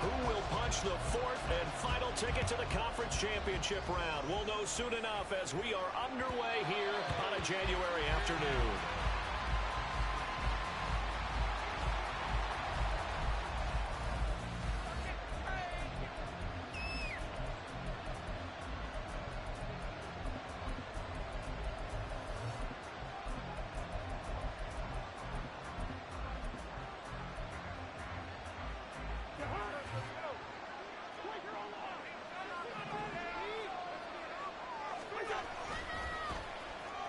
Who will punch the fourth and final ticket to the conference championship round? We'll know soon enough as we are underway here on a January afternoon.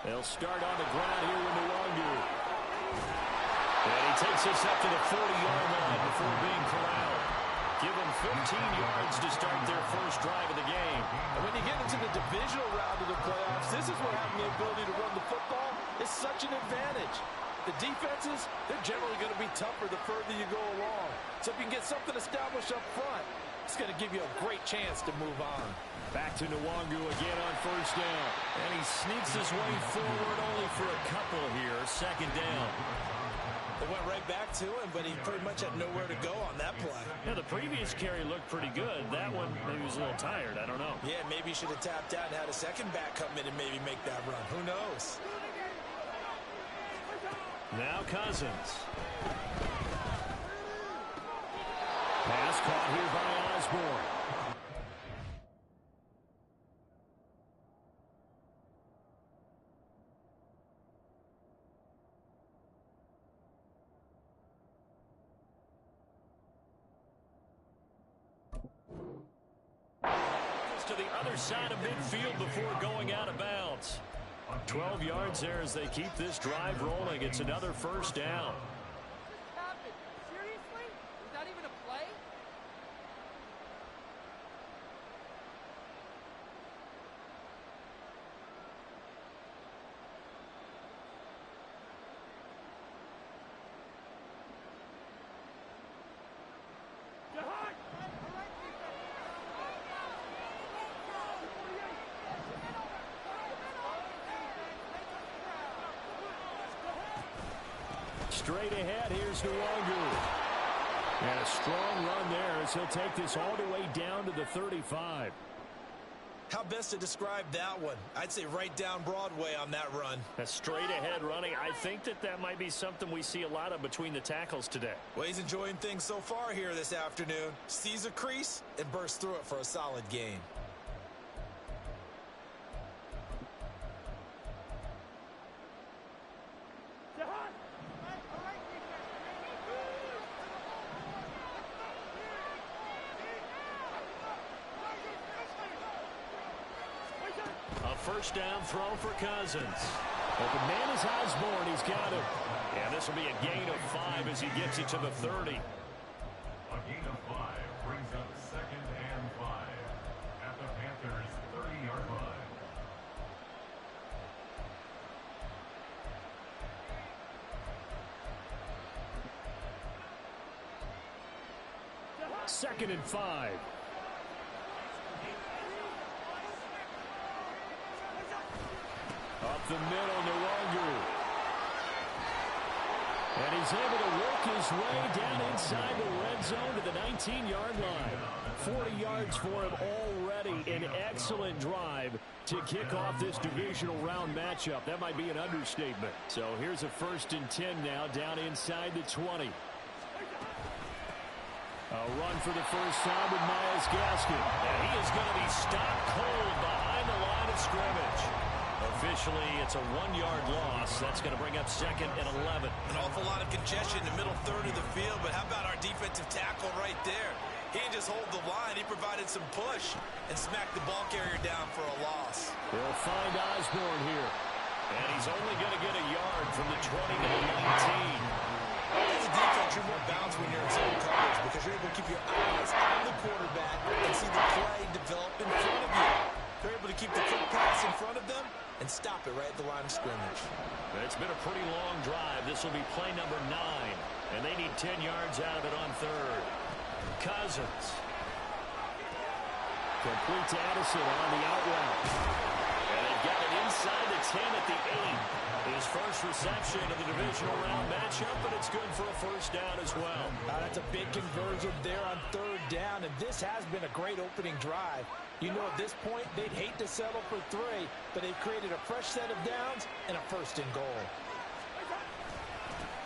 They'll start on the ground here with Nwangu. And he takes us up to the 40-yard line before being corralled. Give them 15 yards to start their first drive of the game. And when you get into the divisional round of the playoffs, this is where having the ability to run the football is such an advantage. The defenses, they're generally going to be tougher the further you go along. So if you can get something established up front, it's going to give you a great chance to move on. Back to Nwangu again on first down. And he sneaks his way forward only for a couple here. Second down. They went right back to him, but he pretty much had nowhere to go on that play. Yeah, the previous carry looked pretty good. That one, maybe he was a little tired. I don't know. Yeah, maybe he should have tapped out and had a second back come in and maybe make that run. Who knows? Now Cousins. Pass caught here by Osborne. To the other side of midfield before going out of bounds. 12 yards there as they keep this drive rolling. It's another first down. Seriously? Is that even a play? Straight ahead, here's Nwangu. And a strong run there as he'll take this all the way down to the 35. How best to describe that one? I'd say right down Broadway on that run. A straight ahead running. I think that might be something we see a lot of between the tackles today. Well, he's enjoying things so far here this afternoon. Sees a crease and bursts through it for a solid gain. First down throw for Cousins. Open man is Osborne. He's got it. And this will be a gain of 5 as he gets it to the 30. A gain of 5 brings up 2nd and 5 at the Panthers' 30-yard line. Second and 5. Up the middle, Nwangu. And he's able to work his way down inside the red zone to the 19-yard line. 40 yards for him already. An excellent drive to kick off this divisional round matchup. That might be an understatement. So here's a 1st and 10 now down inside the 20. A run for the first time with Myles Gaskin. And he is going to be stopped cold behind the line of scrimmage. Officially, it's a 1-yard loss. That's going to bring up 2nd and 11. An awful lot of congestion in the middle third of the field, but how about our defensive tackle right there? He didn't just hold the line. He provided some push and smacked the ball carrier down for a loss. They'll find Osborne here. And he's only going to get a yard from the 20 to the 19. As a defense, you're more balanced when you're in zone coverage because you're able to keep your eyes on the quarterback and see the play develop in front of you. They're able to keep the quick pass in front of them and stop it right at the line of scrimmage. It's been a pretty long drive. This will be play number 9. And they need 10 yards out of it on 3rd. Cousins. Complete to Addison on the out route. And they've got it inside the 10 at the 8. His first reception of the divisional round matchup, but it's good for a first down as well. That's a big conversion there on 3rd down, and this has been a great opening drive. You know, at this point, they'd hate to settle for 3, but they've created a fresh set of downs and a 1st and goal.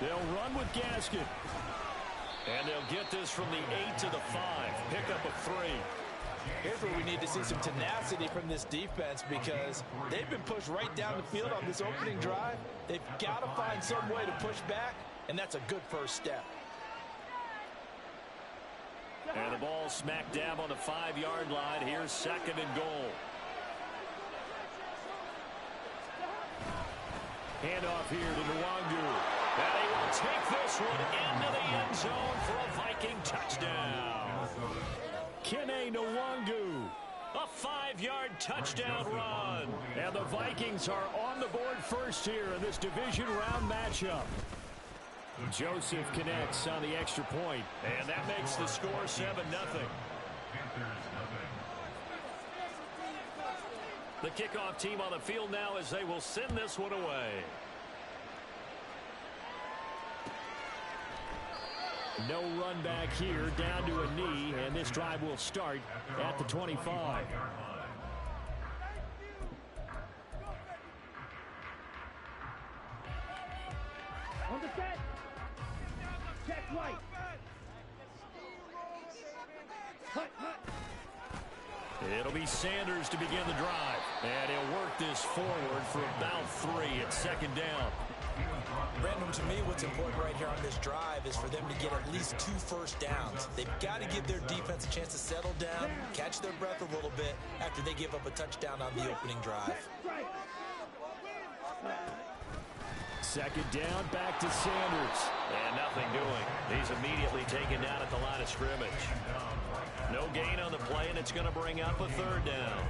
They'll run with Gaskin. And they'll get this from the 8 to the 5. Pickup of 3. Here's where we need to see some tenacity from this defense because they've been pushed right down the field on this opening drive. They've got to find some way to push back, and that's a good first step. And the ball smack dab on the 5-yard line. Here's 2nd and goal. Handoff here to Nwangu. And he will take this one into the end zone for a Viking touchdown. Kene Nwangu, a 5-yard touchdown run. And the Vikings are on the board first here in this division round matchup. Joseph connects on the extra point, and that makes the score 7-0. The kickoff team on the field now as they will send this one away. No run back here, down to a knee, and this drive will start at the 25. On the set. Check right. Hut, hut. It'll be Sanders to begin the drive. And he'll work this forward for about 3 at 2nd down. Brandon, to me, what's important right here on this drive is for them to get at least 2 first downs. They've got to give their defense a chance to settle down, catch their breath a little bit after they give up a touchdown on the opening drive. 2nd down, back to Sanders. And nothing doing. He's immediately taken down at the line of scrimmage. No gain on the play, and it's going to bring up a 3rd down.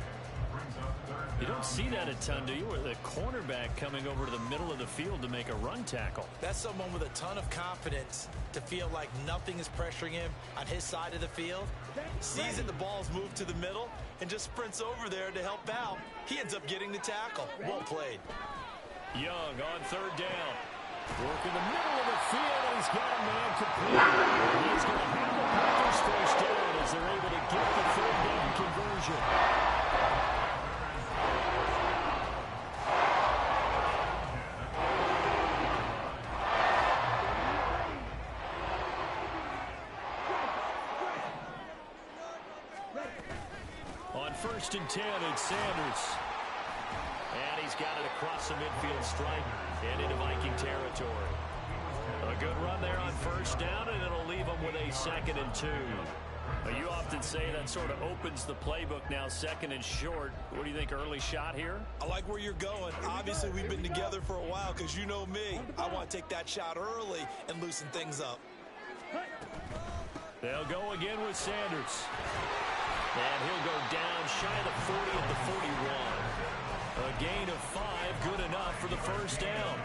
You don't see that a ton, do you? Or the cornerback coming over to the middle of the field to make a run tackle. That's someone with a ton of confidence to feel like nothing is pressuring him on his side of the field. Sees that the ball's moved to the middle and just sprints over there to help out. He ends up getting the tackle. Well played. Young on 3rd down. Work in the middle of the field, and he's got a man complete. He's going to have the Panthers first down as they're able to get the 3rd down conversion. On 1st and 10, it's Sanders. And he's got it across the midfield stripe and into Viking territory. A good run there on 1st down, and it'll leave him with a 2nd and 2. You often say that sort of opens the playbook now, 2nd and short. What do you think, early shot here? I like where you're going. Obviously, we've been together for a while because you know me. I want to take that shot early and loosen things up. They'll go again with Sanders. And he'll go down shy of the 40 at the 41. A gain of 5, good enough for the 1st down.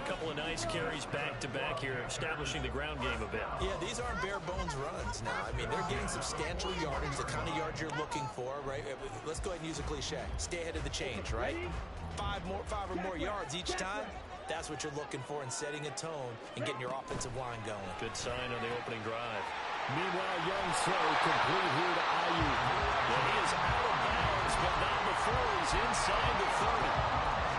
A couple of nice carries back-to-back here, establishing the ground game a bit. Yeah, these aren't bare-bones runs now. I mean, they're getting substantial yardage, the kind of yards you're looking for, right? Let's go ahead and use a cliche. Stay ahead of the change, right? 5 or more yards each time. That's what you're looking for in setting a tone and getting your offensive line going. Good sign on the opening drive. Meanwhile, Young throw complete here to Ayuk. And he is out of bounds, but not before he's inside the 30.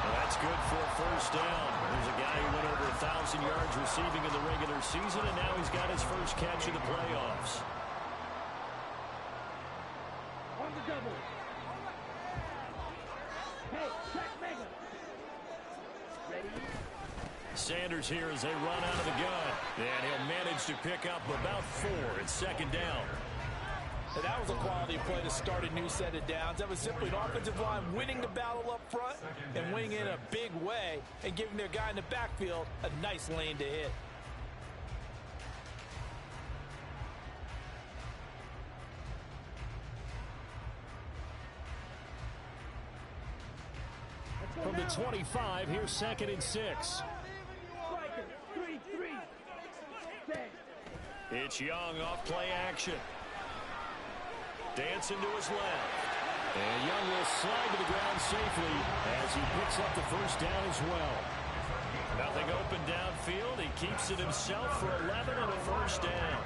Well, that's good for a 1st down. There's a guy who went over 1,000 yards receiving in the regular season, and now he's got his first catch in the playoffs. On the double. Hey, check mega. Ready? Sanders here as they run out of the gun. And he'll manage to pick up about 4 at 2nd down. And that was a quality play to start a new set of downs. That was simply an offensive line winning the battle up front and winning in a big way and giving their guy in the backfield a nice lane to hit. From the 25, here's 2nd and 6. Striker, 3-3. Set. It's Young off play action. Dancing to his left. And Young will slide to the ground safely as he picks up the 1st down as well. Nothing open downfield. He keeps it himself for 11 and a 1st down.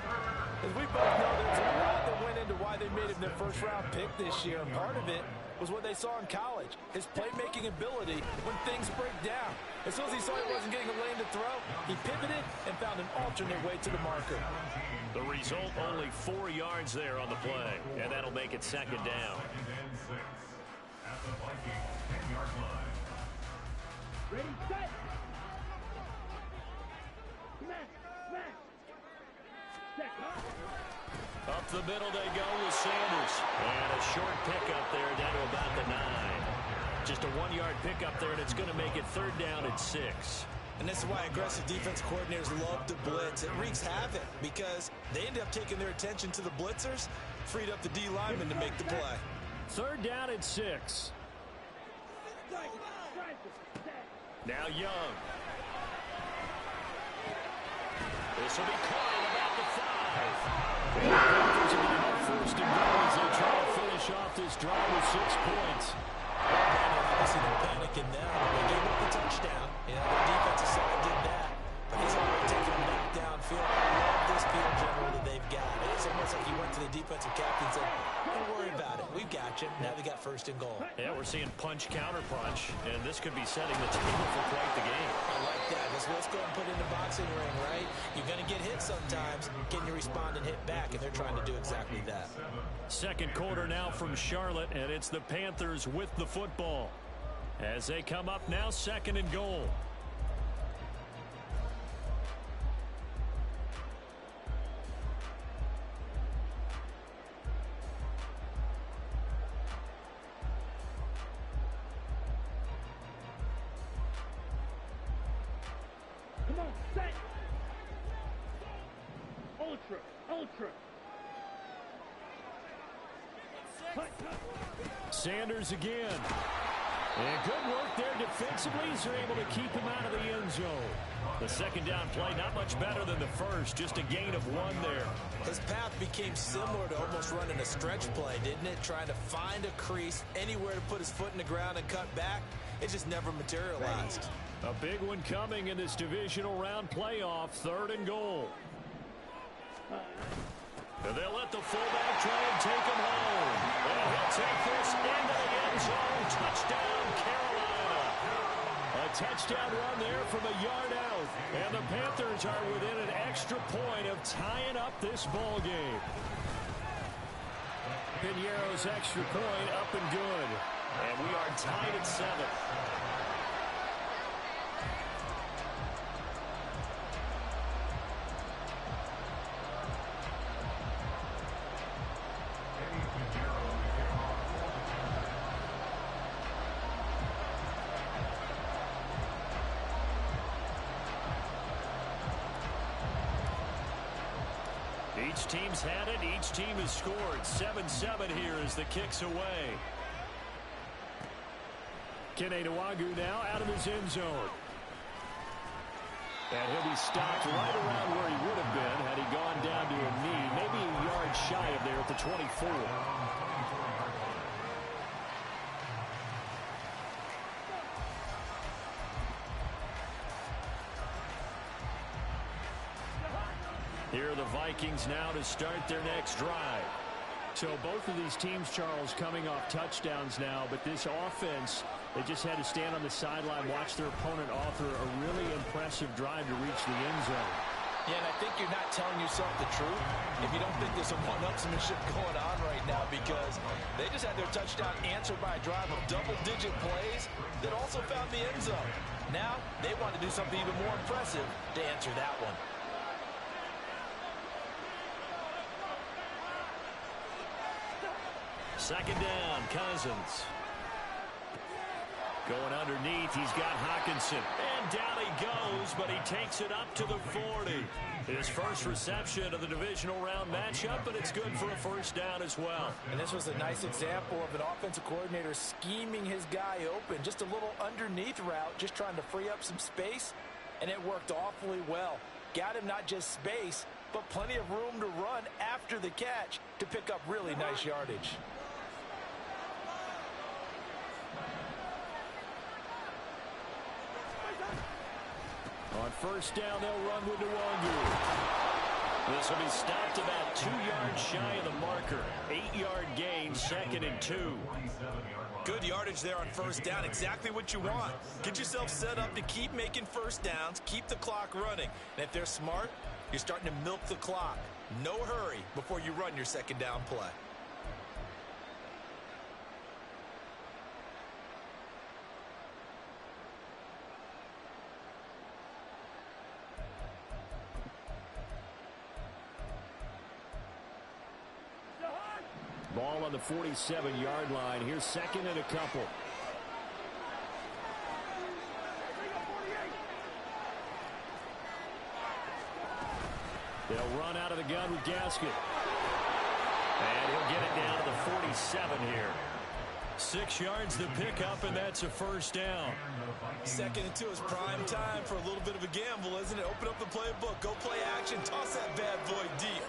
As we both know, there's a lot that wonder why they made him their first-round pick this year. And part of it was what they saw in college, his playmaking ability when things break down. As soon as he saw he wasn't getting a lane to throw, he pivoted and found an alternate way to the marker. The result, only 4 yards there on the play, and that'll make it second down. At the Vikings 10-yard line. Ready, set. Smash, smash. Set, huh? Up the middle they go with Sanders. And a short pickup there down to about the 9. Just a 1-yard pickup there, and it's going to make it third down at 6. And this is why aggressive defense coordinators love to blitz. It wreaks havoc because they end up taking their attention to the blitzers, freed up the D lineman to make the play. Third down at 6. Now Young. This will be caught at about the 5. The Panthers are going to have first and goal as they try to finish off this drive with 6 points. Obviously, they're panicking now. They gave up the touchdown. You know, the defensive side did that. But he's already taking them back downfield. I love this field general that they've got. It's almost like he went to the defensive captain and said, don't worry about it. We've got you. Now they got first and goal. Yeah, we're seeing punch, counter punch, and this could be setting the table for quite the game. I like that. That's what let's go and put in the boxing ring, right? You're going to get hit sometimes. Can you respond and hit back? And they're trying to do exactly that. Second quarter now from Charlotte, and it's the Panthers with the football. As they come up now, second and goal. Come on, set. Ultra, ultra. Sanders again. And good work there defensively as they're able to keep him out of the end zone. The second down play not much better than the first, just a gain of 1 there. His path became similar to almost running a stretch play, didn't it? Trying to find a crease, anywhere to put his foot in the ground and cut back. It just never materialized. A big one coming in this divisional round playoff, third and goal. And they'll let the fullback try and take him home. And he'll take this into the end zone. Touchdown, Carolina. A touchdown run there from a yard out. And the Panthers are within an extra point of tying up this ball game. Piñeiro's extra point up and good. And we are tied at 7. Each team's had it. Each team has scored. 7-7 here as the kick's away. Keneduagu now out of his end zone. And he'll be stopped right around where he would have been had he gone down to a knee. Maybe a yard shy of there at the 24. Here are the Vikings now to start their next drive. So both of these teams, Charles, coming off touchdowns now, but this offense, they just had to stand on the sideline, watch their opponent author a really impressive drive to reach the end zone. Yeah, and I think you're not telling yourself the truth if you don't think there's some one-upsmanship going on right now, because they just had their touchdown answered by a drive of double-digit plays that also found the end zone. Now they want to do something even more impressive to answer that one. Second down, Cousins. Going underneath, he's got Hawkinson. And down he goes, but he takes it up to the 40. His first reception of the divisional round matchup, but it's good for a first down as well. And this was a nice example of an offensive coordinator scheming his guy open. Just a little underneath route, just trying to free up some space, and it worked awfully well. Got him not just space, but plenty of room to run after the catch to pick up really nice yardage. On first down, they'll run with Nwangu. This will be stopped about 2 yards shy of the marker. 8-yard gain, 2nd and 2. Good yardage there on first down. Exactly what you want. Get yourself set up to keep making first downs, keep the clock running. And if they're smart, you're starting to milk the clock. No hurry before you run your second down play. Ball on the 47-yard line. Here's 2nd and a couple. They'll run out of the gun with Gasket. And he'll get it down to the 47 here. 6 yards to pick up, and that's a first down. 2nd and 2 is prime time for a little bit of a gamble, isn't it? Open up the playbook, go play action, toss that bad boy deep.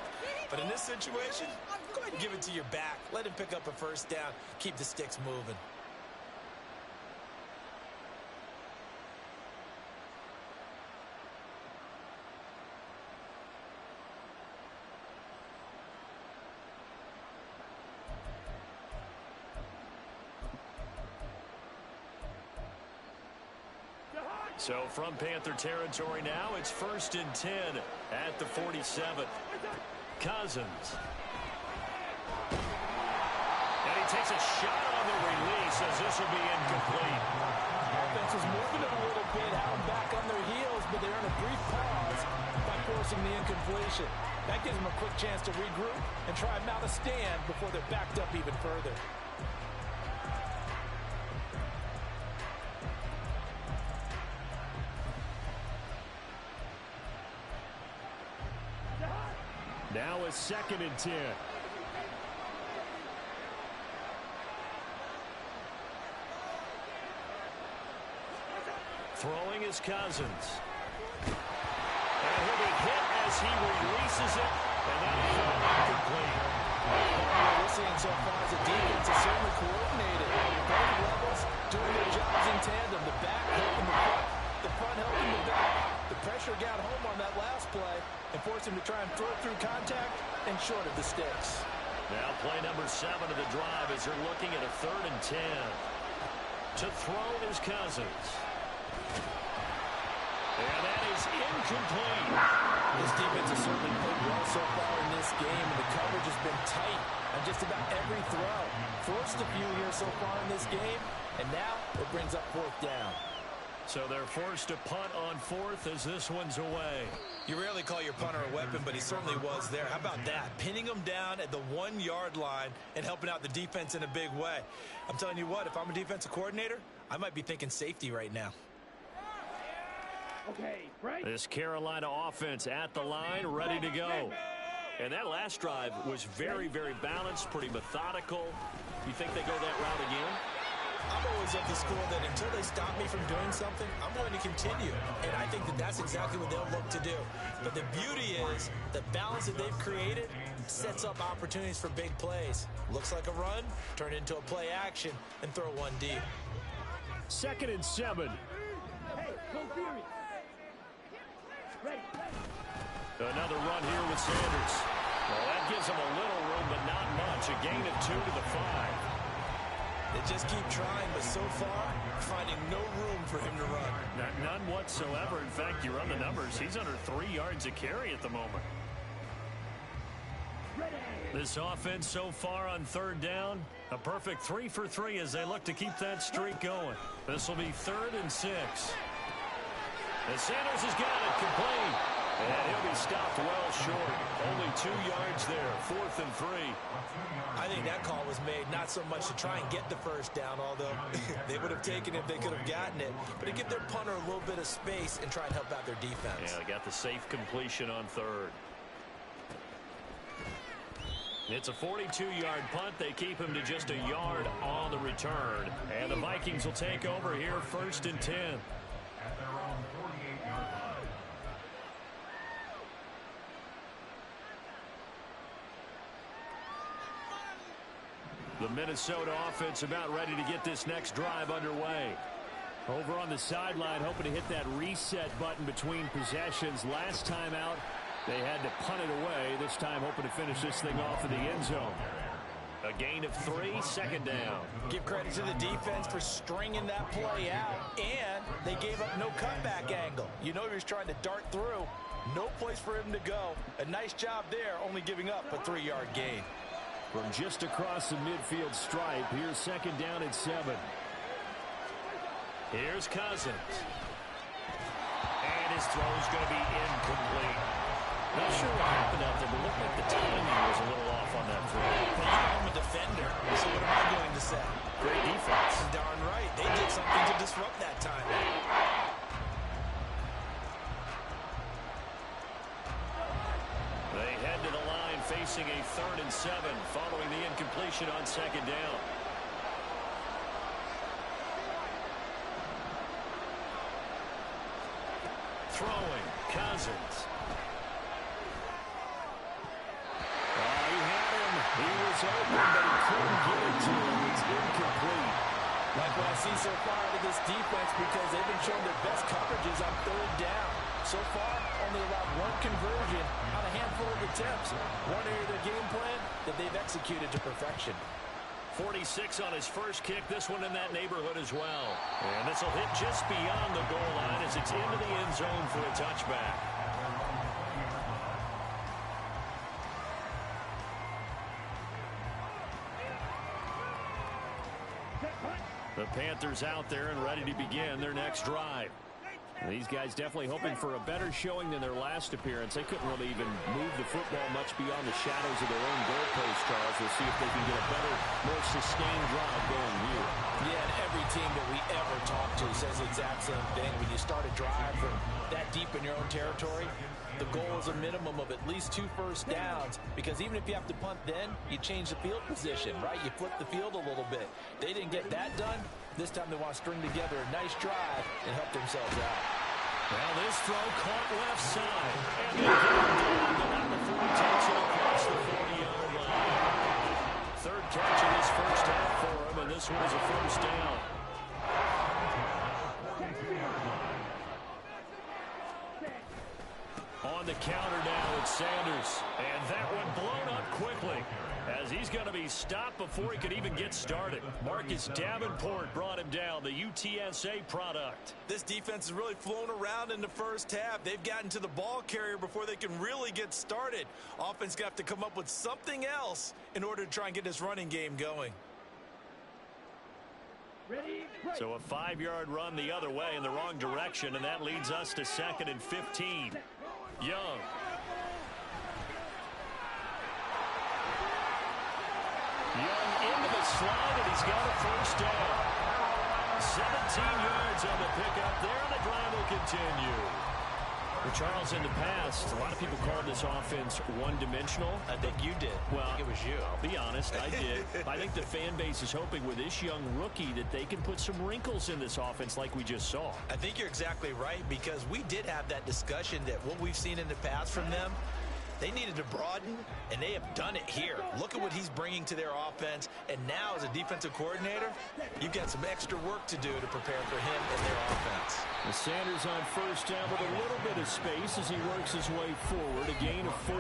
But in this situation, go ahead and give it to your back. Let him pick up a first down. Keep the sticks moving. So from Panther territory now, it's 1st and 10 at the 47. Cousins. And he takes a shot on the release as this will be incomplete. Offense is moving it a little bit, having back on their heels, but they're in a brief pause by forcing the incompletion. That gives them a quick chance to regroup and try and mount a stand before they're backed up even further. Now it's 2nd and 10. Throwing is Cousins. And he'll be hit as he releases it. And that'll fall incomplete. What we're seeing so far is the defense is certainly coordinated. Both levels doing their jobs in tandem. The back helping the front helping the back. The pressure got home on that last play and forced him to try and throw through contact and short of the sticks. Now play number 7 of the drive as they're looking at a 3rd and 10. To throw is Cousins. And that is incomplete. This defense has certainly played well so far in this game, and the coverage has been tight on just about every throw. Forced a few here so far in this game, and now it brings up 4th down. So they're forced to punt on 4th as this one's away. You rarely call your punter a weapon, but he certainly was there. How about that? Pinning him down at the 1-yard line and helping out the defense in a big way. I'm telling you what, if I'm a defensive coordinator, I might be thinking safety right now. Okay, right. This Carolina offense at the line, ready to go. And that last drive was very, very balanced, pretty methodical. You think they go that route again? I'm always of the school that until they stop me from doing something, I'm going to continue. And I think that that's exactly what they'll look to do. But the beauty is the balance that they've created sets up opportunities for big plays. Looks like a run, turn into a play action, and throw one deep. 2nd and 7. Hey, go Fury. Ready. Another run here with Sanders. Well, that gives them a little room, but not much. A gain of 2 to the 5. They just keep trying, but so far, finding no room for him to run. None whatsoever. In fact, you run the numbers. He's under 3 yards a carry at the moment. Ready. This offense so far on 3rd down, a perfect 3 for 3 as they look to keep that streak going. This will be 3rd and 6. And Sanders has got it complete. And he'll be stopped well short. Only 2 yards there. 4th and 3. I think that call was made not so much to try and get the first down, although they would have taken it if they could have gotten it, but to give their punter a little bit of space and try and help out their defense. Yeah, they got the safe completion on 3rd. It's a 42-yard punt. They keep him to just a yard on the return. And the Vikings will take over here 1st and 10. At their own 48-yard line. The Minnesota offense about ready to get this next drive underway. Over on the sideline, hoping to hit that reset button between possessions. Last time out, They had to punt it away, this time hoping to finish this thing off in the end zone. A gain of 3, second down. Give credit to the defense for stringing that play out, and they gave up no cutback angle. You know he was trying to dart through. No place for him to go. A nice job there, only giving up a 3-yard gain. From just across the midfield stripe, here's second down and 7. Here's Cousins. And his throw is going to be incomplete. Not sure what happened out there, but looked like the timing was a little off on that throw. Well, I'm a defender, so what am I going to say? Great defense. Darn right. They did something to disrupt that timing. They head to the line facing a 3rd and 7 following the incompletion on second down. Throwing, Cousins. He had him. He was open, but he couldn't get it to him. It's incomplete. Like what I see so far out of this defense, because they've been showing their best coverages on 3rd down. So far, only allowed 1 conversion on a handful of attempts. One area of their game plan that they've executed to perfection. 46 on his first kick, this one in that neighborhood as well. And this will hit just beyond the goal line as it's into the end zone for a touchback. The Panthers out there and ready to begin their next drive. These guys definitely hoping for a better showing than their last appearance. They couldn't really even move the football much beyond the shadows of their own goalpost, Charles. We'll see if they can get a better, more sustained drive going here. Yeah, and every team that we ever talk to says the exact same thing. When you start a drive from that deep in your own territory, the goal is a minimum of at least 2 first downs, because even if you have to punt then, you change the field position, right? You flip the field a little bit. They didn't get that done. This time they want to string together a nice drive and help themselves out. Well, this throw caught left side. And they get it down, but not before he takes it across the 40-yard line. 3rd catch of this first half for him, and this one is a first down. On the counter now, it's Sanders. And that one blown up quickly, as he's going to be stopped before he could even get started. Marcus Davenport brought him down, the UTSA product. This defense has really flown around in the first half. They've gotten to the ball carrier before they can really get started. Offense got to come up with something else in order to try and get this running game going. So a 5-yard run the other way in the wrong direction, and that leads us to 2nd and 15. Young. Young into the slide, and he's got a first down. 17 yards on the pickup there, and the drive will continue. Well, Charles, in the past, a lot of people called this offense one-dimensional. I think you did. Well, I think it was you. I'll be honest, I did. I think the fan base is hoping with this young rookie that they can put some wrinkles in this offense like we just saw. I think you're exactly right, because we did have that discussion that what we've seen in the past from them, they needed to broaden, and they have done it here. Look at what he's bringing to their offense, and now as a defensive coordinator, you've got some extra work to do to prepare for him and their offense. The Sanders on first down with a little bit of space as he works his way forward, a gain of 4.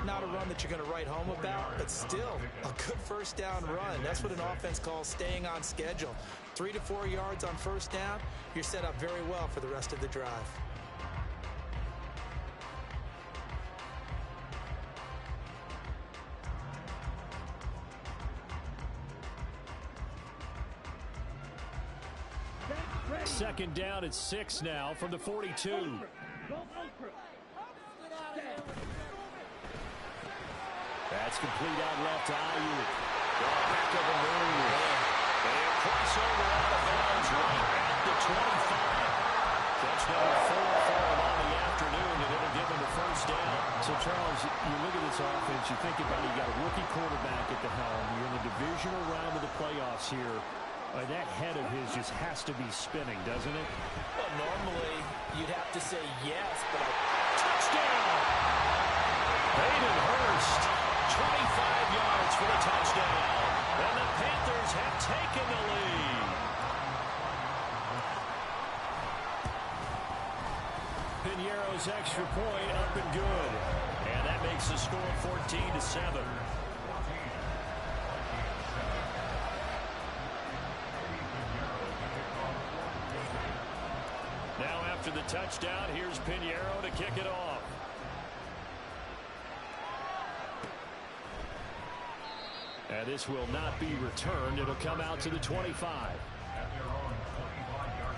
Not a run that you're going to write home about, but still a good first down run. That's what an offense calls staying on schedule. 3 to 4 yards on first down, you're set up very well for the rest of the drive. Second down at 6 now from the 42. That's complete out left to Ayuk. Back of the move. And crossover out of bounds right at the 25. That's number 4 for him on the afternoon, and it'll give him the first down. So, Charles, you look at this offense, you think about it, you got a rookie quarterback at the helm. You're in the divisional round of the playoffs here. That head of his just has to be spinning, doesn't it? Well, normally you'd have to say yes, but touchdown! Hayden Hurst, 25 yards for the touchdown. And the Panthers have taken the lead. Pinero's goes extra point, up and good. And that makes the score 14-7. Now after the touchdown, here's Pinheiro to kick it off. And this will not be returned. It'll come out to the 25. At their own 25-yard line.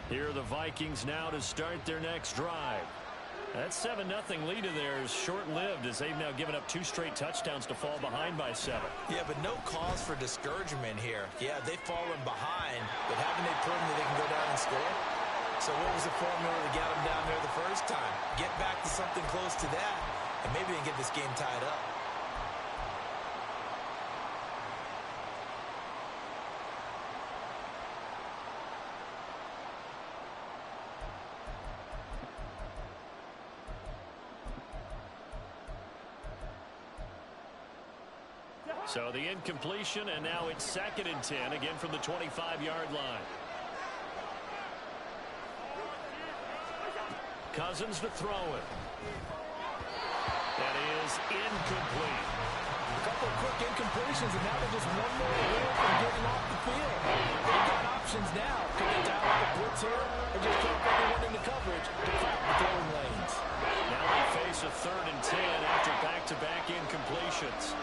Here are the Vikings now to start their next drive. That 7-0 lead of theirs short-lived as they've now given up 2 straight touchdowns to fall behind by 7. Yeah, but no cause for discouragement here. Yeah, they've fallen behind, but haven't they proven that they can go down and score? So what was the formula to get them down there the first time? Get back to something close to that, and maybe they can get this game tied up. So the incompletion, and now it's 2nd and 10, again from the 25-yard line. Cousins to throw it. That is incomplete. A couple of quick incompletions, and now they're just one more away from getting off the field. They've got options now. Could they dial up a blitz here, or just drop everyone into coverage to crack the throwing lanes? Now they face a 3rd and 10 after back-to-back incompletions.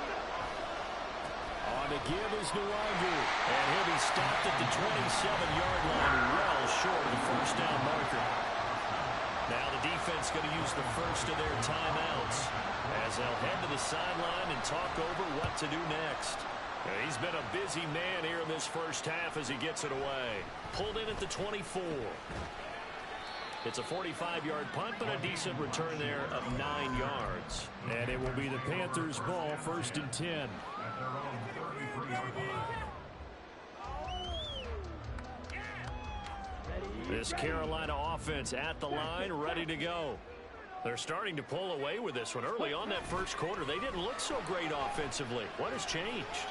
On to give is Nwangu, and he'll be stopped at the 27-yard line, well short of the first down marker. Now the defense going to use the first of their timeouts as they'll head to the sideline and talk over what to do next. He's been a busy man here in this first half as he gets it away. Pulled in at the 24. It's a 45-yard punt, but a decent return there of 9 yards. And it will be the Panthers' ball, 1st and 10. At their own 33-yard line. This Carolina offense at the line, ready to go. They're starting to pull away with this one. Early on that first quarter, they didn't look so great offensively. What has changed?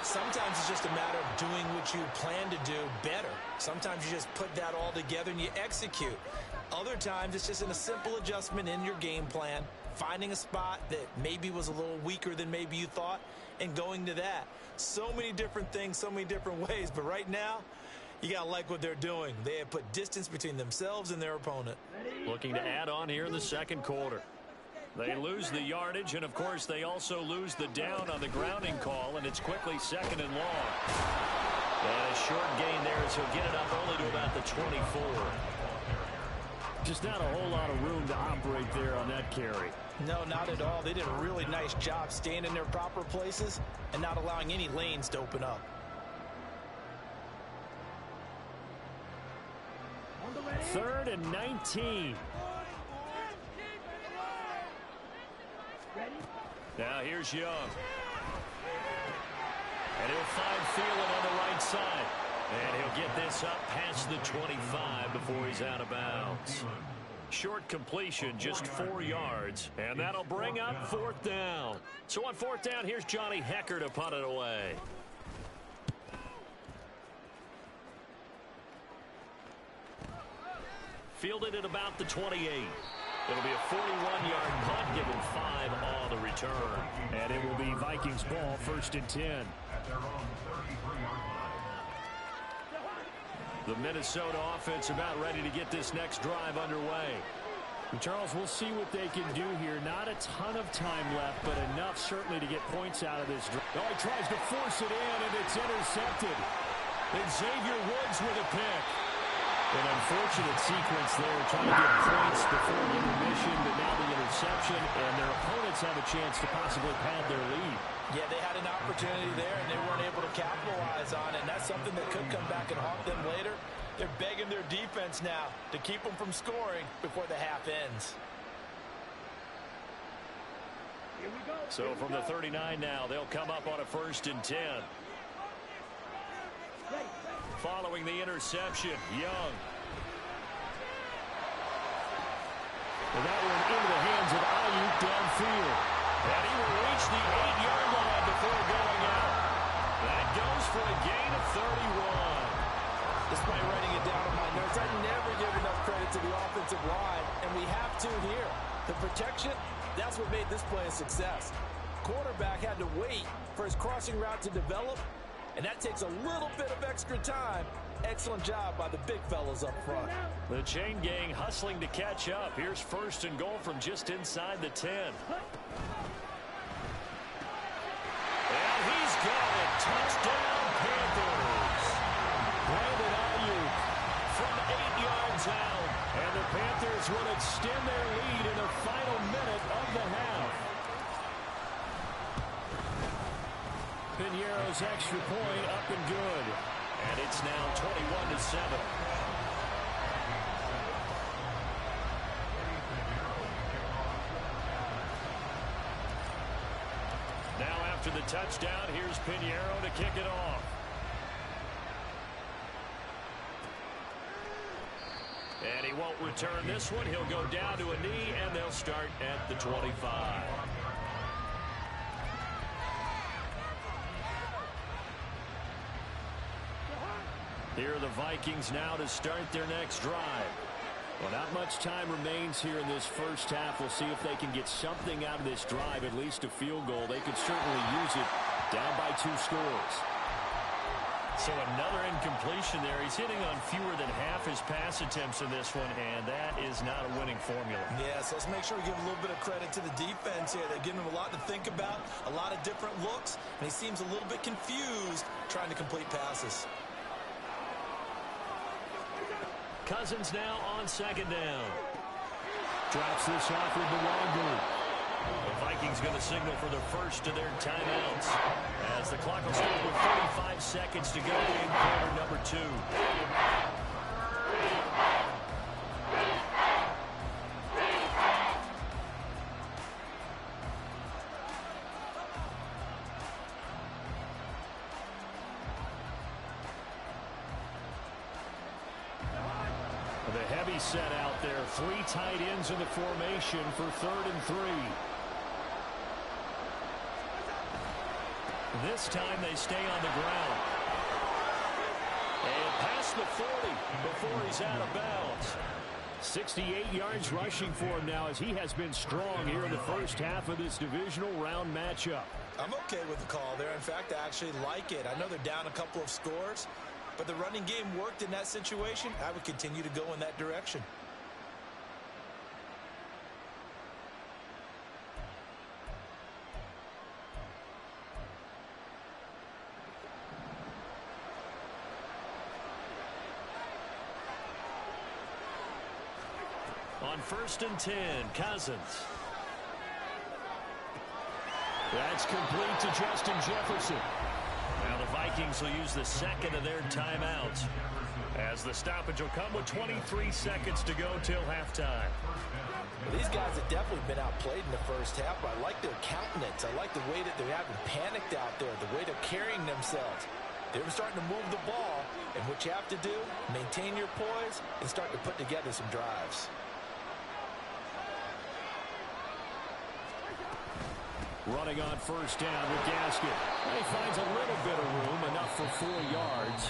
Sometimes it's just a matter of doing what you plan to do better. Sometimes you just put that all together and you execute. Other times it's just a simple adjustment in your game plan, finding a spot that maybe was a little weaker than maybe you thought, and going to that. So many different things, so many different ways, but right now, you got to like what they're doing. They have put distance between themselves and their opponent. Looking to add on here in the second quarter. They lose the yardage, and of course they also lose the down on the grounding call, and it's quickly 2nd and long. And a short gain there as he'll get it up only to about the 24. Just not a whole lot of room to operate there on that carry. No, not at all. They did a really nice job staying in their proper places and not allowing any lanes to open up. 3rd and 19. Now here's Young. And he'll find Thielen on the right side. And he'll get this up past the 25 before he's out of bounds. Short completion, just 4 yards. And that'll bring up 4th down. So on 4th down, here's Johnny Hecker to punt it away. Fielded at about the 28. It'll be a 41-yard punt, given 5 on the return. And it will be Vikings ball, 1st and 10. At their own 33-yard line. The Minnesota offense about ready to get this next drive underway. And Charles, we'll see what they can do here. Not a ton of time left, but enough certainly to get points out of this drive. Oh, he tries to force it in, and it's intercepted. And Xavier Woods with a pick. An unfortunate sequence there, trying to get points before the intermission, but now the interception, and their opponents have a chance to possibly pad their lead. Yeah, they had an opportunity there, and they weren't able to capitalize on it, and that's something that could come back and haunt them later. They're begging their defense now to keep them from scoring before the half ends. Here we go. So from the 39 now, they'll come up on a 1st and 10. Following the interception, Young. Well, that one into the hands sends it Ayuk downfield. And he will reach the 8-yard line before going out. That goes for a gain of 31. Despite writing it down in my notes, I never give enough credit to the offensive line, and we have to here. The protection, that's what made this play a success. Quarterback had to wait for his crossing route to develop, and that takes a little bit of extra time. Excellent job by the big fellas up front. The chain gang hustling to catch up. Here's first and goal from just inside the 10. And he's got it. Touchdown, Panthers. Brandon Ayuk from 8 yards out. And the Panthers will extend their lead in the final minute of the half. Piñeiro's extra point up and good. And it's now 21-7. Now after the touchdown, here's Piñeiro to kick it off. And he won't return this one. He'll go down to a knee, and they'll start at the 25. Here are the Vikings now to start their next drive. Well, not much time remains here in this first half. We'll see if they can get something out of this drive, at least a field goal. They could certainly use it down by 2 scores. So another incompletion there. He's hitting on fewer than half his pass attempts in this one, and that is not a winning formula. Yes, let's make sure we give a little bit of credit to the defense here. They're giving him a lot to think about, a lot of different looks, and he seems a little bit confused trying to complete passes. Cousins now on second down. Drops this off with the longer. The Vikings going to signal for the first of their timeouts as the clock will start with 45 seconds to go in quarter number 2. The heavy set out there. 3 tight ends in the formation for 3rd and 3. This time they stay on the ground. And past the 40 before he's out of bounds. 68 yards rushing for him now as he has been strong here in the first half of this divisional round matchup. I'm okay with the call there. In fact, I actually like it. I know they're down a couple of scores, but the running game worked in that situation. I would continue to go in that direction. On 1st and 10, Cousins. That's complete to Justin Jefferson. Now the Vikings will use the second of their timeouts as the stoppage will come with 23 seconds to go till halftime. These guys have definitely been outplayed in the first half, but I like their countenance. I like the way that they haven't panicked out there, the way they're carrying themselves. They're starting to move the ball, and what you have to do, maintain your poise and start to put together some drives. Running on 1st down with Gaskin. He finds a little bit of room, enough for 4 yards.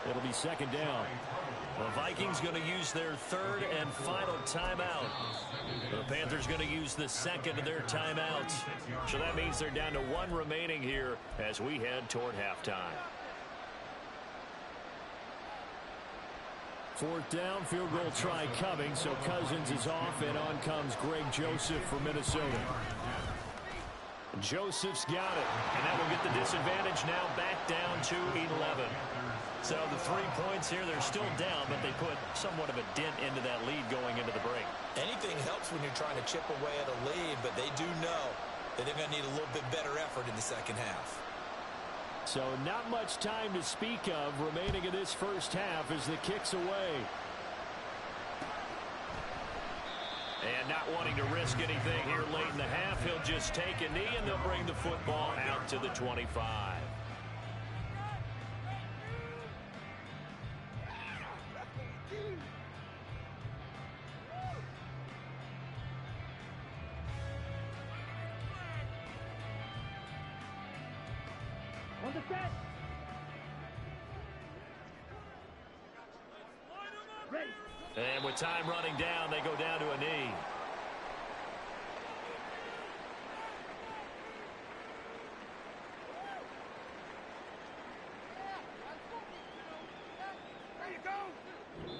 It'll be 2nd down. The Vikings going to use their 3rd and final timeout. The Panthers going to use the second of their timeouts. So that means they're down to 1 remaining here as we head toward halftime. 4th down, field goal try coming, so Cousins is off, and on comes Greg Joseph for Minnesota. Joseph's got it, and that will get the disadvantage now back down to 11. So the 3 points here, they're still down, but they put somewhat of a dent into that lead going into the break. Anything helps when you're trying to chip away at a lead, but they do know that they're going to need a little bit better effort in the second half. So not much time to speak of remaining in this first half as the kick's away. And not wanting to risk anything here late in the half, he'll just take a knee and they'll bring the football out to the 25. And with time running down, they go down to a knee.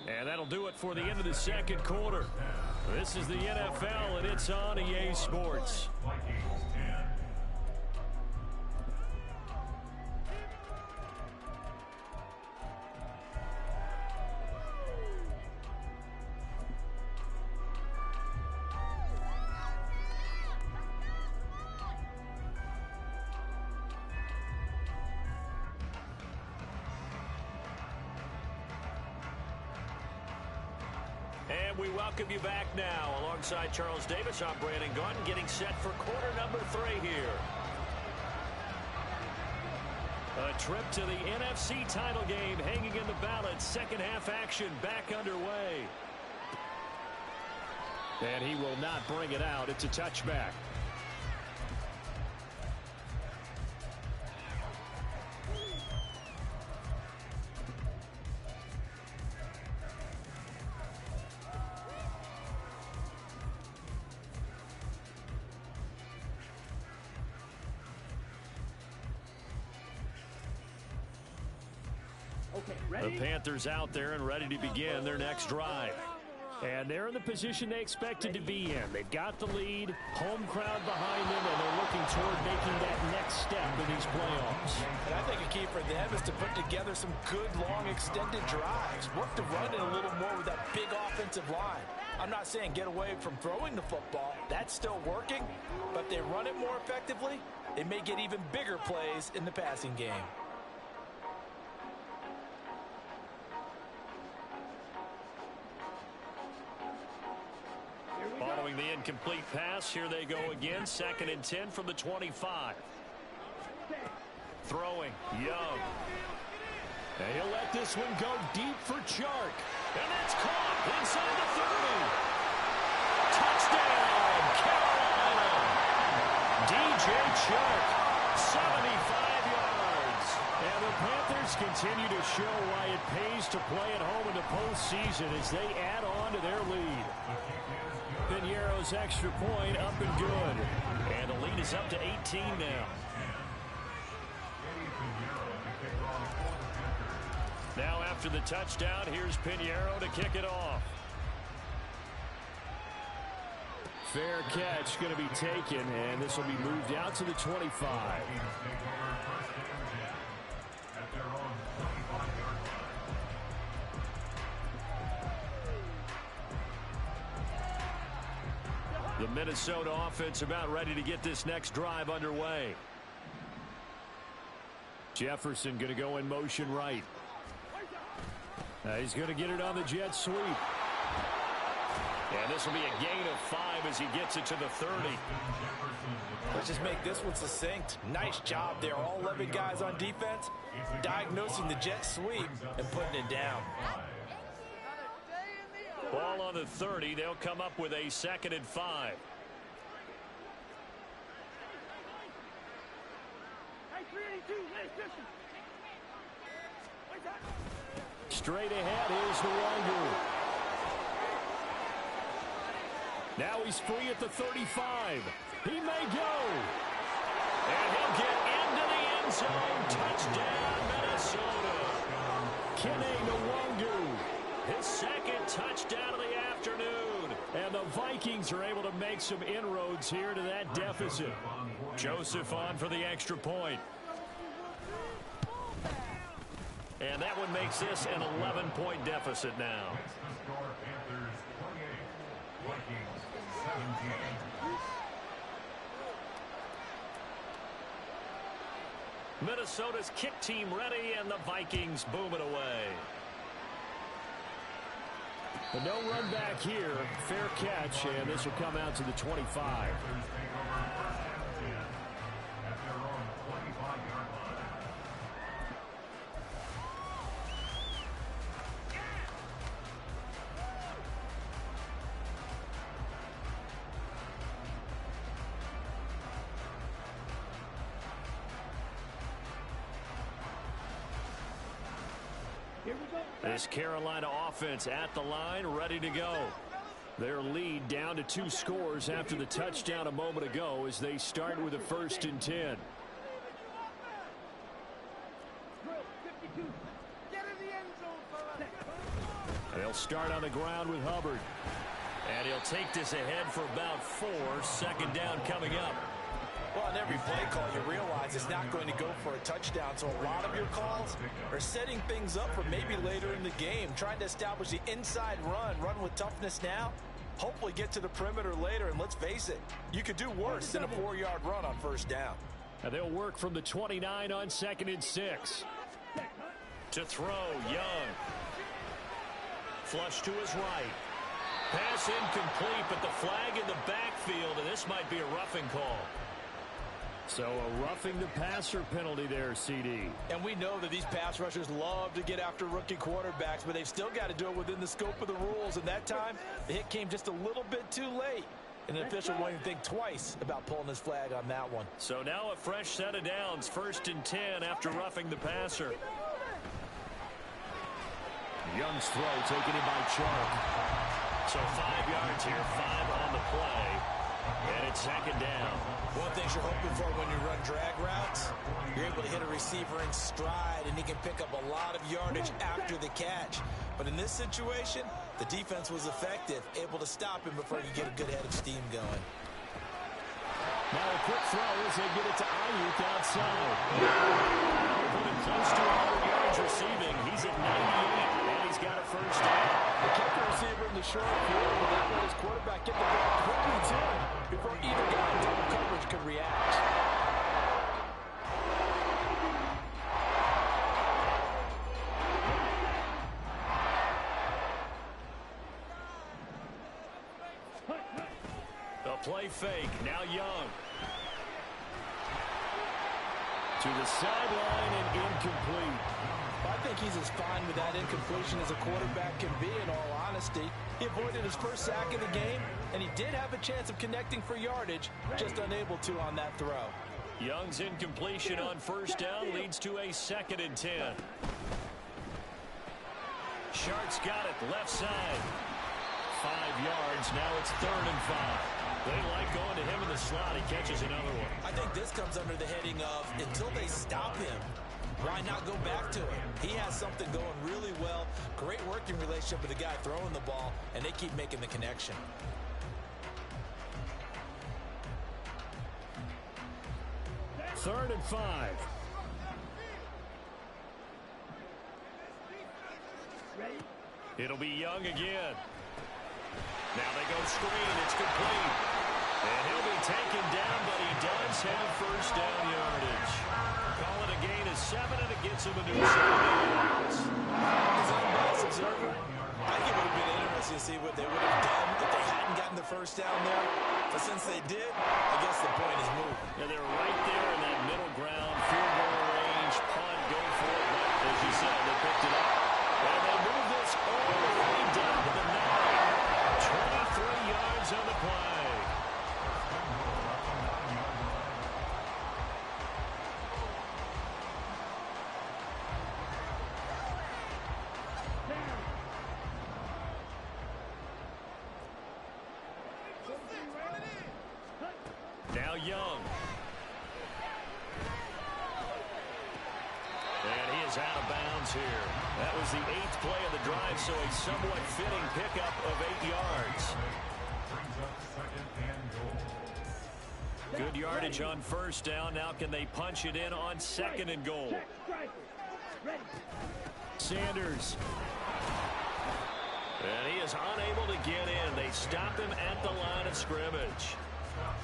And that'll do it for the end of the second quarter. This is the NFL, and it's on EA Sports. Vikings 10. And we welcome you back now. Alongside Charles Davis, I'm Brandon Gaudin, getting set for quarter number 3 here. A trip to the NFC title game hanging in the balance. Second half action back underway. And he will not bring it out. It's a touchback. The Panthers out there and ready to begin their next drive. And they're in the position they expected to be in. They've got the lead, home crowd behind them, and they're looking toward making that next step in these playoffs. And I think a key for them is to put together some good, long, extended drives. Work the run in a little more with that big offensive line. I'm not saying get away from throwing the football. That's still working. But if they run it more effectively, they may get even bigger plays in the passing game. Following the incomplete pass, here they go again. 2nd and 10 from the 25. Throwing, Young. And he'll let this one go deep for Chark. And that's caught inside the 30. Touchdown, Carolina. DJ Chark, 75 yards. And the Panthers continue to show why it pays to play at home in the postseason as they add on to their lead. Piñeiro's extra point up and good. And the lead is up to 18 now. Now after the touchdown, here's Piñeiro to kick it off. Fair catch going to be taken, and this will be moved out to the 25. The Minnesota offense about ready to get this next drive underway. Jefferson going to go in motion right. He's going to get it on the jet sweep. And this will be a gain of 5 as he gets it to the 30. Let's just make this one succinct. Nice job there. All 11 guys on defense diagnosing the jet sweep and putting it down. Ball on the 30. They'll come up with a 2nd and 5. Straight ahead is Nwangu. Now he's free at the 35. He may go. And he'll get into the end zone. Touchdown, Minnesota. Kene Nwangu. His 2nd touchdown of the afternoon. And the Vikings are able to make some inroads here to that deficit. Joseph on for the extra point. And that one makes this an 11-point deficit now. The score, Panthers 28, Vikings 17. Minnesota's kick team ready, and the Vikings boom it away. But no run back here. Fair catch, and this will come out to the 25. Panthers take over 1st and 10 at their own 25-yard line. This Carolina offense at the line, ready to go. Their lead down to 2 scores after the touchdown a moment ago as they start with a 1st and 10. They'll start on the ground with Hubbard. And he'll take this ahead for about 4. 2nd down coming up. Well, on every play call, you realize it's not going to go for a touchdown. So a lot of your calls are setting things up for maybe later in the game, trying to establish the inside run with toughness now, hopefully get to the perimeter later. And let's face it, you could do worse than a 4-yard run on 1st down. And they'll work from the 29 on 2nd and 6. To throw, Young. Flush to his right. Pass incomplete, but the flag in the backfield, and this might be a roughing call. So a roughing the passer penalty there, CD. And we know that these pass rushers love to get after rookie quarterbacks, but they've still got to do it within the scope of the rules. And that time, the hit came just a little bit too late. And the official won't even think twice about pulling his flag on that one. So now a fresh set of downs, 1st and 10 after roughing the passer. Young's throw taken in by Chark. So 5 yards here, 5 on the play. And it's 2nd down. One thing you're hoping for when you run drag routes, you're able to hit a receiver in stride, and he can pick up a lot of yardage after the catch. But in this situation, the defense was effective, able to stop him before he could get a good head of steam going. Now a quick throw as they get it to Ayuk outside. Putting close to 100 yards receiving. He's at 98, and he's got a 1st down. They kept the receiver in the short field, but that let his quarterback get the ball quickly to him before either guy in double coverage could react. The play fake. Now Young. To the sideline and incomplete. I think he's as fine with that incompletion as a quarterback can be, in all honesty. He avoided his 1st sack of the game, and he did have a chance of connecting for yardage, just unable to on that throw. Young's incompletion on 1st down leads to a 2nd and 10. Shark's got it left side. 5 yards. Now it's 3rd and 5. They like going to him in the slot. He catches another one. I think this comes under the heading of, until they stop him, why not go back to him? He has something going really well. Great working relationship with the guy throwing the ball, and they keep making the connection. Third and 5. It'll be Young again. Now they go screen. It's complete. And he'll be taken down, but he does have 1st down yardage. Call it a gain of 7, and it gets him a new 7 yards. As an unbiased observer, I think it would have been interesting to see what they would have done if they hadn't gotten the 1st down there. But since they did, I guess the point is moved. And they're right there in that middle ground, field goal range, punt, go for it. But as you said, they picked it up. And they move this all the way down to the 9. 23 yards on the play. Now Young. And he is out of bounds here. That was the 8th play of the drive, so a somewhat fitting pickup of 8 yards. Good yardage on 1st down. Now can they punch it in on 2nd and goal? Sanders. And he is unable to get in. They stop him at the line of scrimmage.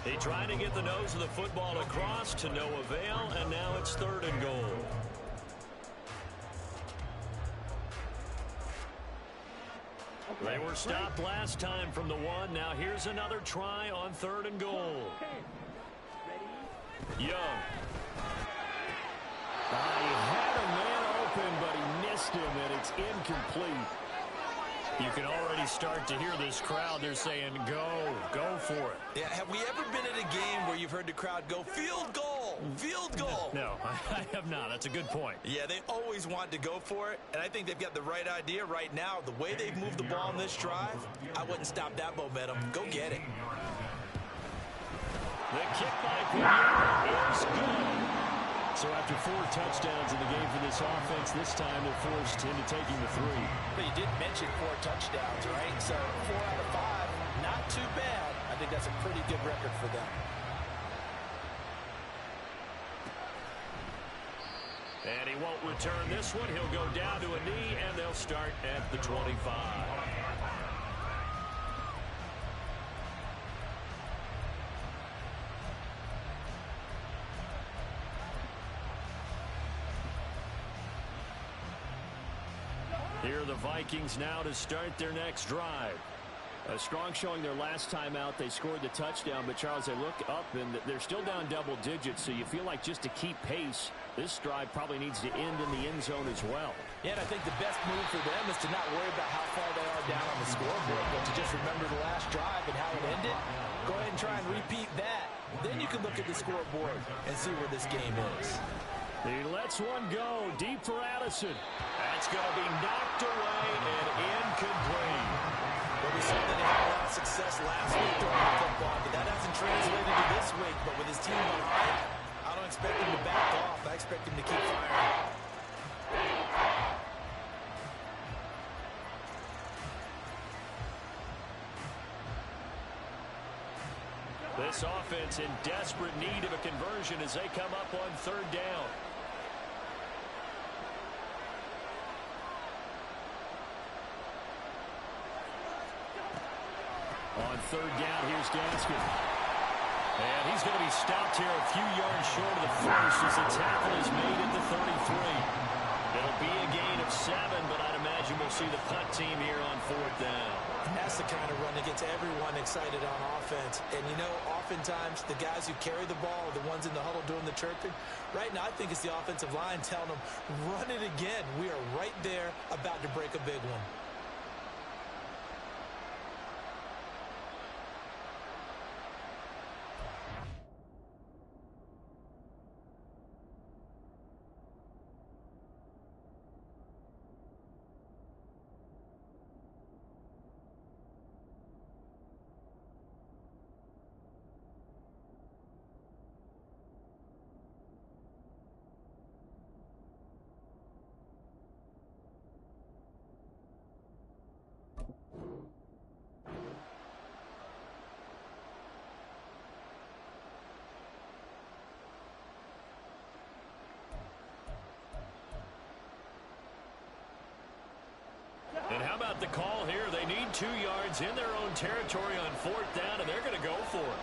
He tried to get the nose of the football across to no avail, and now it's 3rd and goal. They were stopped last time from the 1. Now here's another try on 3rd and goal. Young. He had a man open, but he missed him, and it's incomplete. You can already start to hear this crowd. They're saying, go for it. Yeah, have we ever been at a game where you've heard the crowd go, field goal, field goal? No, I have not. That's a good point. Yeah, they always want to go for it, and I think they've got the right idea right now. The way they've moved the ball in this drive, I wouldn't stop that momentum. Go get it. The kick by Panthers is good. So after 4 touchdowns in the game for this offense, this time they're forced into taking the 3. But you did mention 4 touchdowns, right? So 4 out of 5, not too bad. I think that's a pretty good record for them. And he won't return this one. He'll go down to a knee, and they'll start at the 25. Here are the Vikings now to start their next drive. A strong showing their last time out. They scored the touchdown, but Charles, they look up and they're still down double digits, so you feel like just to keep pace, this drive probably needs to end in the end zone as well. Yeah, and I think the best move for them is to not worry about how far they are down on the scoreboard, but to just remember the last drive and how it ended. Go ahead and try and repeat that. Then you can look at the scoreboard and see where this game is. He lets one go deep for Addison. That's going to be knocked away and incomplete. Well, we saw that he had a lot of success last week throwing the football, but that hasn't translated to this week. But with his team behind, I don't expect him to back off. I expect him to keep firing. This offense in desperate need of a conversion as they come up on 3rd down. On 3rd down, here's Gaskin. And he's going to be stopped here a few yards short of the first as the tackle is made at the 33. It'll be a gain of 7, but I'd imagine we'll see the punt team here on 4th down. That's the kind of run that gets everyone excited on offense. And, you know, oftentimes the guys who carry the ball are the ones in the huddle doing the chirping. Right now, I think it's the offensive line telling them, run it again. We are right there about to break a big one. And how about the call here? They need 2 yards in their own territory on 4th down, and they're going to go for it.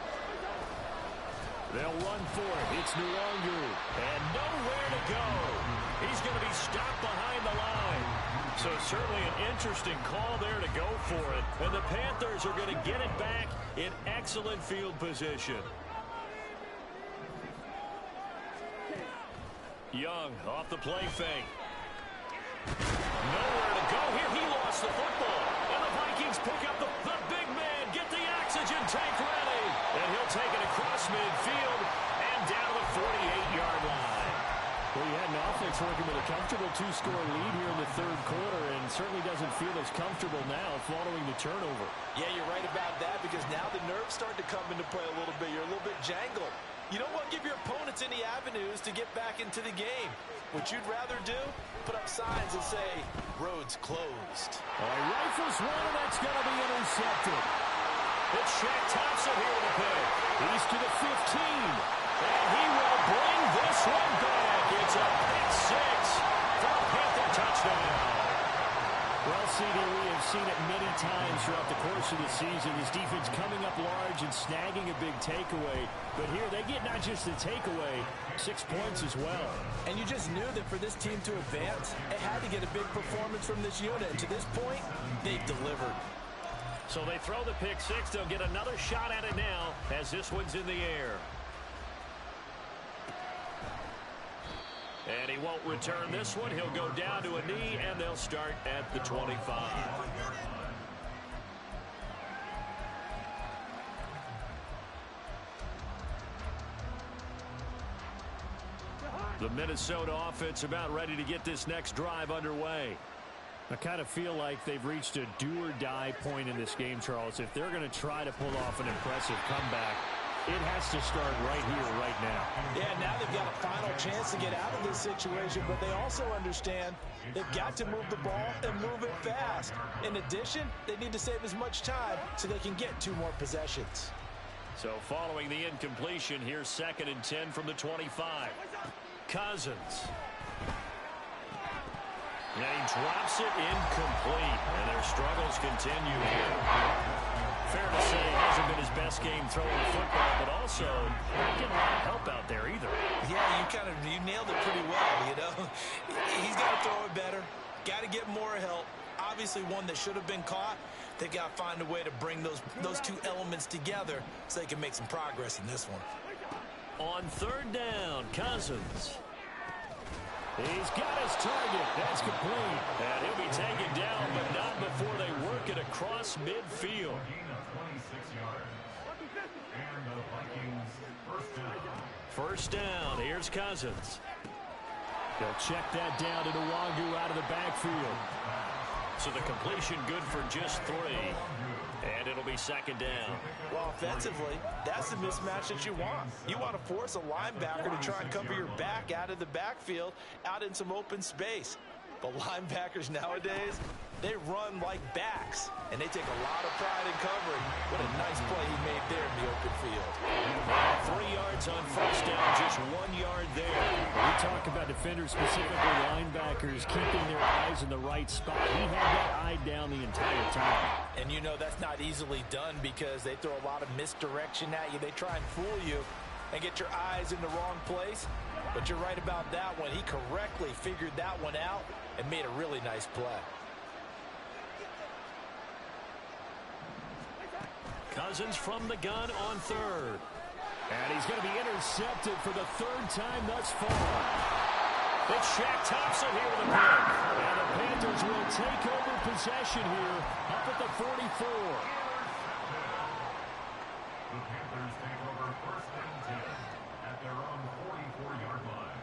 They'll run for it. It's Nwangu. And nowhere to go. He's going to be stopped behind the line. So certainly an interesting call there to go for it. And the Panthers are going to get it back in excellent field position. Young off the play fake. Nowhere to go here. He lost the football. And the Vikings pick up the big man. Get the oxygen tank ready. And he'll take it across midfield and down to the 48-yard line. Well, you had an offense working with a comfortable 2-score lead here in the 3rd quarter and certainly doesn't feel as comfortable now following the turnover. Yeah, you're right about that because now the nerves start to come into play a little bit. You're a little bit jangled. You don't want to give your opponents any avenues to get back into the game. What you'd rather do, put up signs and say, roads closed. He rifles one, and that's going to be intercepted. It's Shaq Thompson here with a pick. He's to the 15. And he will bring this one back. It's a pick 6 for a Panther touchdown. Well, CD, we have seen it many times throughout the course of the season. This defense coming up large and snagging a big takeaway. But here they get not just the takeaway, 6 points as well. And you just knew that for this team to advance, it had to get a big performance from this unit. And to this point, they've delivered. So they throw the pick 6. They'll get another shot at it now as this one's in the air. And he won't return this one. He'll go down to a knee, and they'll start at the 25. The Minnesota offense about ready to get this next drive underway. I kind of feel like they've reached a do-or-die point in this game, Charles. If they're going to try to pull off an impressive comeback, it has to start right here, right now. Yeah, now they've got a final chance to get out of this situation, but they also understand they've got to move the ball and move it fast. In addition, they need to save as much time so they can get 2 more possessions. So following the incompletion, here's 2nd and 10 from the 25. Cousins. And he drops it incomplete, and their struggles continue here. Fair to say, it hasn't been his best game throwing the football, but also not getting a lot of help out there either. Yeah, you nailed it pretty well, you know. He's got to throw it better, got to get more help. Obviously one that should have been caught. They've got to find a way to bring those 2 elements together so they can make some progress in this one. On 3rd down, Cousins. He's got his target. That's complete. And he'll be taken down, but not before they work it across midfield. Gain of 26 yards. And the Vikings first down. First down. Here's Cousins. They'll check that down to Nwangu out of the backfield. So the completion good for just 3. And it'll be 2nd down. Well, offensively, that's the mismatch that you want. You want to force a linebacker to try and cover your back out of the backfield, out in some open space. But linebackers nowadays, they run like backs, and they take a lot of pride in covering. What a nice play he made there in the open field. 3 yards on first down, just 1 yard there. We talk about defenders, specifically linebackers, keeping their eyes in the right spot. He had that eye down the entire time. And you know that's not easily done because they throw a lot of misdirection at you. They try and fool you and get your eyes in the wrong place. But you're right about that one. He correctly figured that one out and made a really nice play. Cousins from the gun on 3rd. And he's going to be intercepted for the 3rd time thus far. It's Shaq Thompson here with a pick. And the Panthers will take over possession here up at the 44. The Panthers take over 1st and 10 at their own 44-yard line.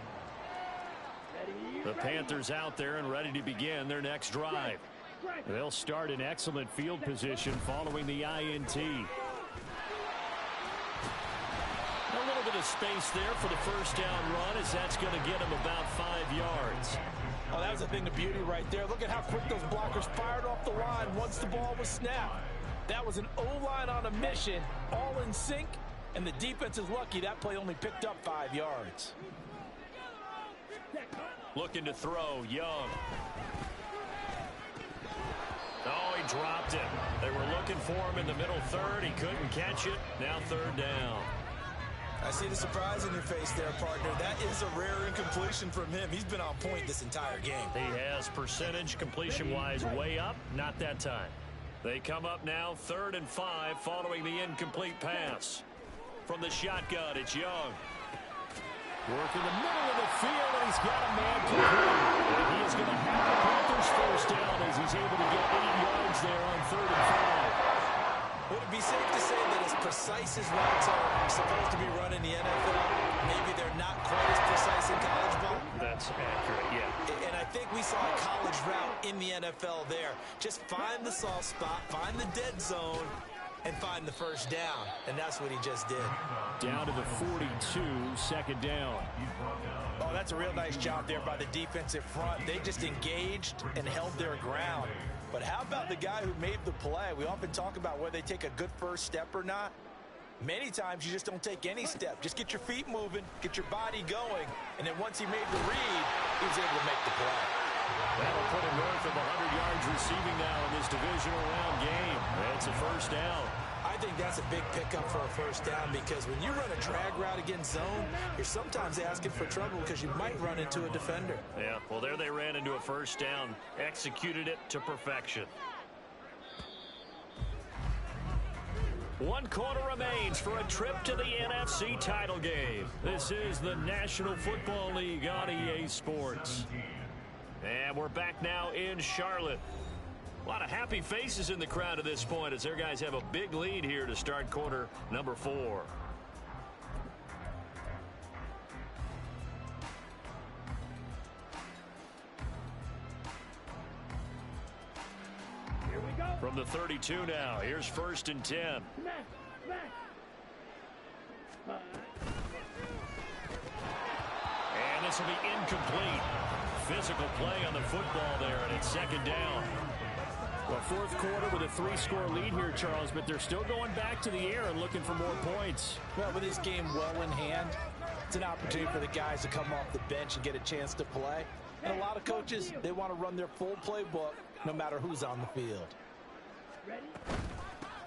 The Panthers out there and ready to begin their next drive. They'll start in excellent field position following the INT. A little bit of space there for the first down run, as that's going to get him about 5 yards. Oh, that was a thing of beauty right there. Look at how quick those blockers fired off the line once the ball was snapped. That was an O-line on a mission, all in sync, and the defense is lucky that play only picked up 5 yards. Looking to throw, Young. Oh, he dropped it. They were looking for him in the middle 3rd. He couldn't catch it. Now 3rd down. I see the surprise in your face there, partner. That is a rare incompletion from him. He's been on point this entire game. He has percentage completion-wise way up. Not that time. They come up now 3rd and 5 following the incomplete pass. From the shotgun, it's Young. Working the middle of the field, and he's got a man complete. And he is going to have the Panthers first down as he's able to get 8 yards there on 3rd and 5. Would it be safe to say that as precise as routes are supposed to be run in the NFL, maybe they're not quite as precise in college ball? That's accurate, yeah. And I think we saw a college route in the NFL there. Just find the soft spot, find the dead zone, and find the first down. And that's what he just did. Down to the 42, 2nd down. Oh, that's a real nice job there by the defensive front. They just engaged and held their ground. But how about the guy who made the play? We often talk about whether they take a good first step or not. Many times you just don't take any step. Just get your feet moving, get your body going, and then once he made the read, he was able to make the play. That'll put him north of 100 yards receiving now in this divisional round game. That's a first down. I think that's a big pickup for a first down because when you run a drag route against zone, you're sometimes asking for trouble because you might run into a defender. Yeah, well, there they ran into a first down, executed it to perfection. 1 quarter remains for a trip to the NFC title game. This is the National Football League on EA Sports. And we're back now in Charlotte. A lot of happy faces in the crowd at this point as their guys have a big lead here to start quarter number 4. From the 32 now, here's 1st and 10. And this will be incomplete. Physical play on the football there, and it's 2nd down. Well, 4th quarter with a 3-score lead here, Charles, but they're still going back to the air and looking for more points. Well, with this game well in hand, it's an opportunity for the guys to come off the bench and get a chance to play. And a lot of coaches, they want to run their full playbook no matter who's on the field.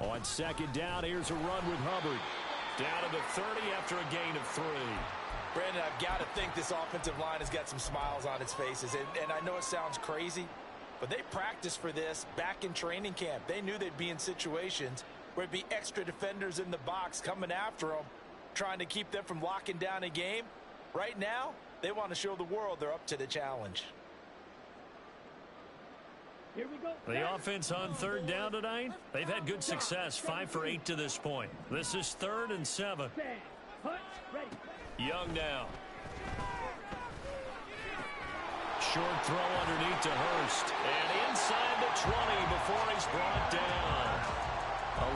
On 2nd down, here's a run with Hubbard. Down to the 30 after a gain of 3. Brandon, I've got to think this offensive line has got some smiles on its faces. And I know it sounds crazy, but they practiced for this back in training camp. They knew they'd be in situations where it'd be extra defenders in the box coming after them, trying to keep them from locking down a game. Right now, they want to show the world they're up to the challenge. Here we go. The offense on 3rd down tonight, they've had good success, 5 for 8 to this point. This is 3rd and 7. Young now. Short throw underneath to Hurst. And inside the 20 before he's brought down.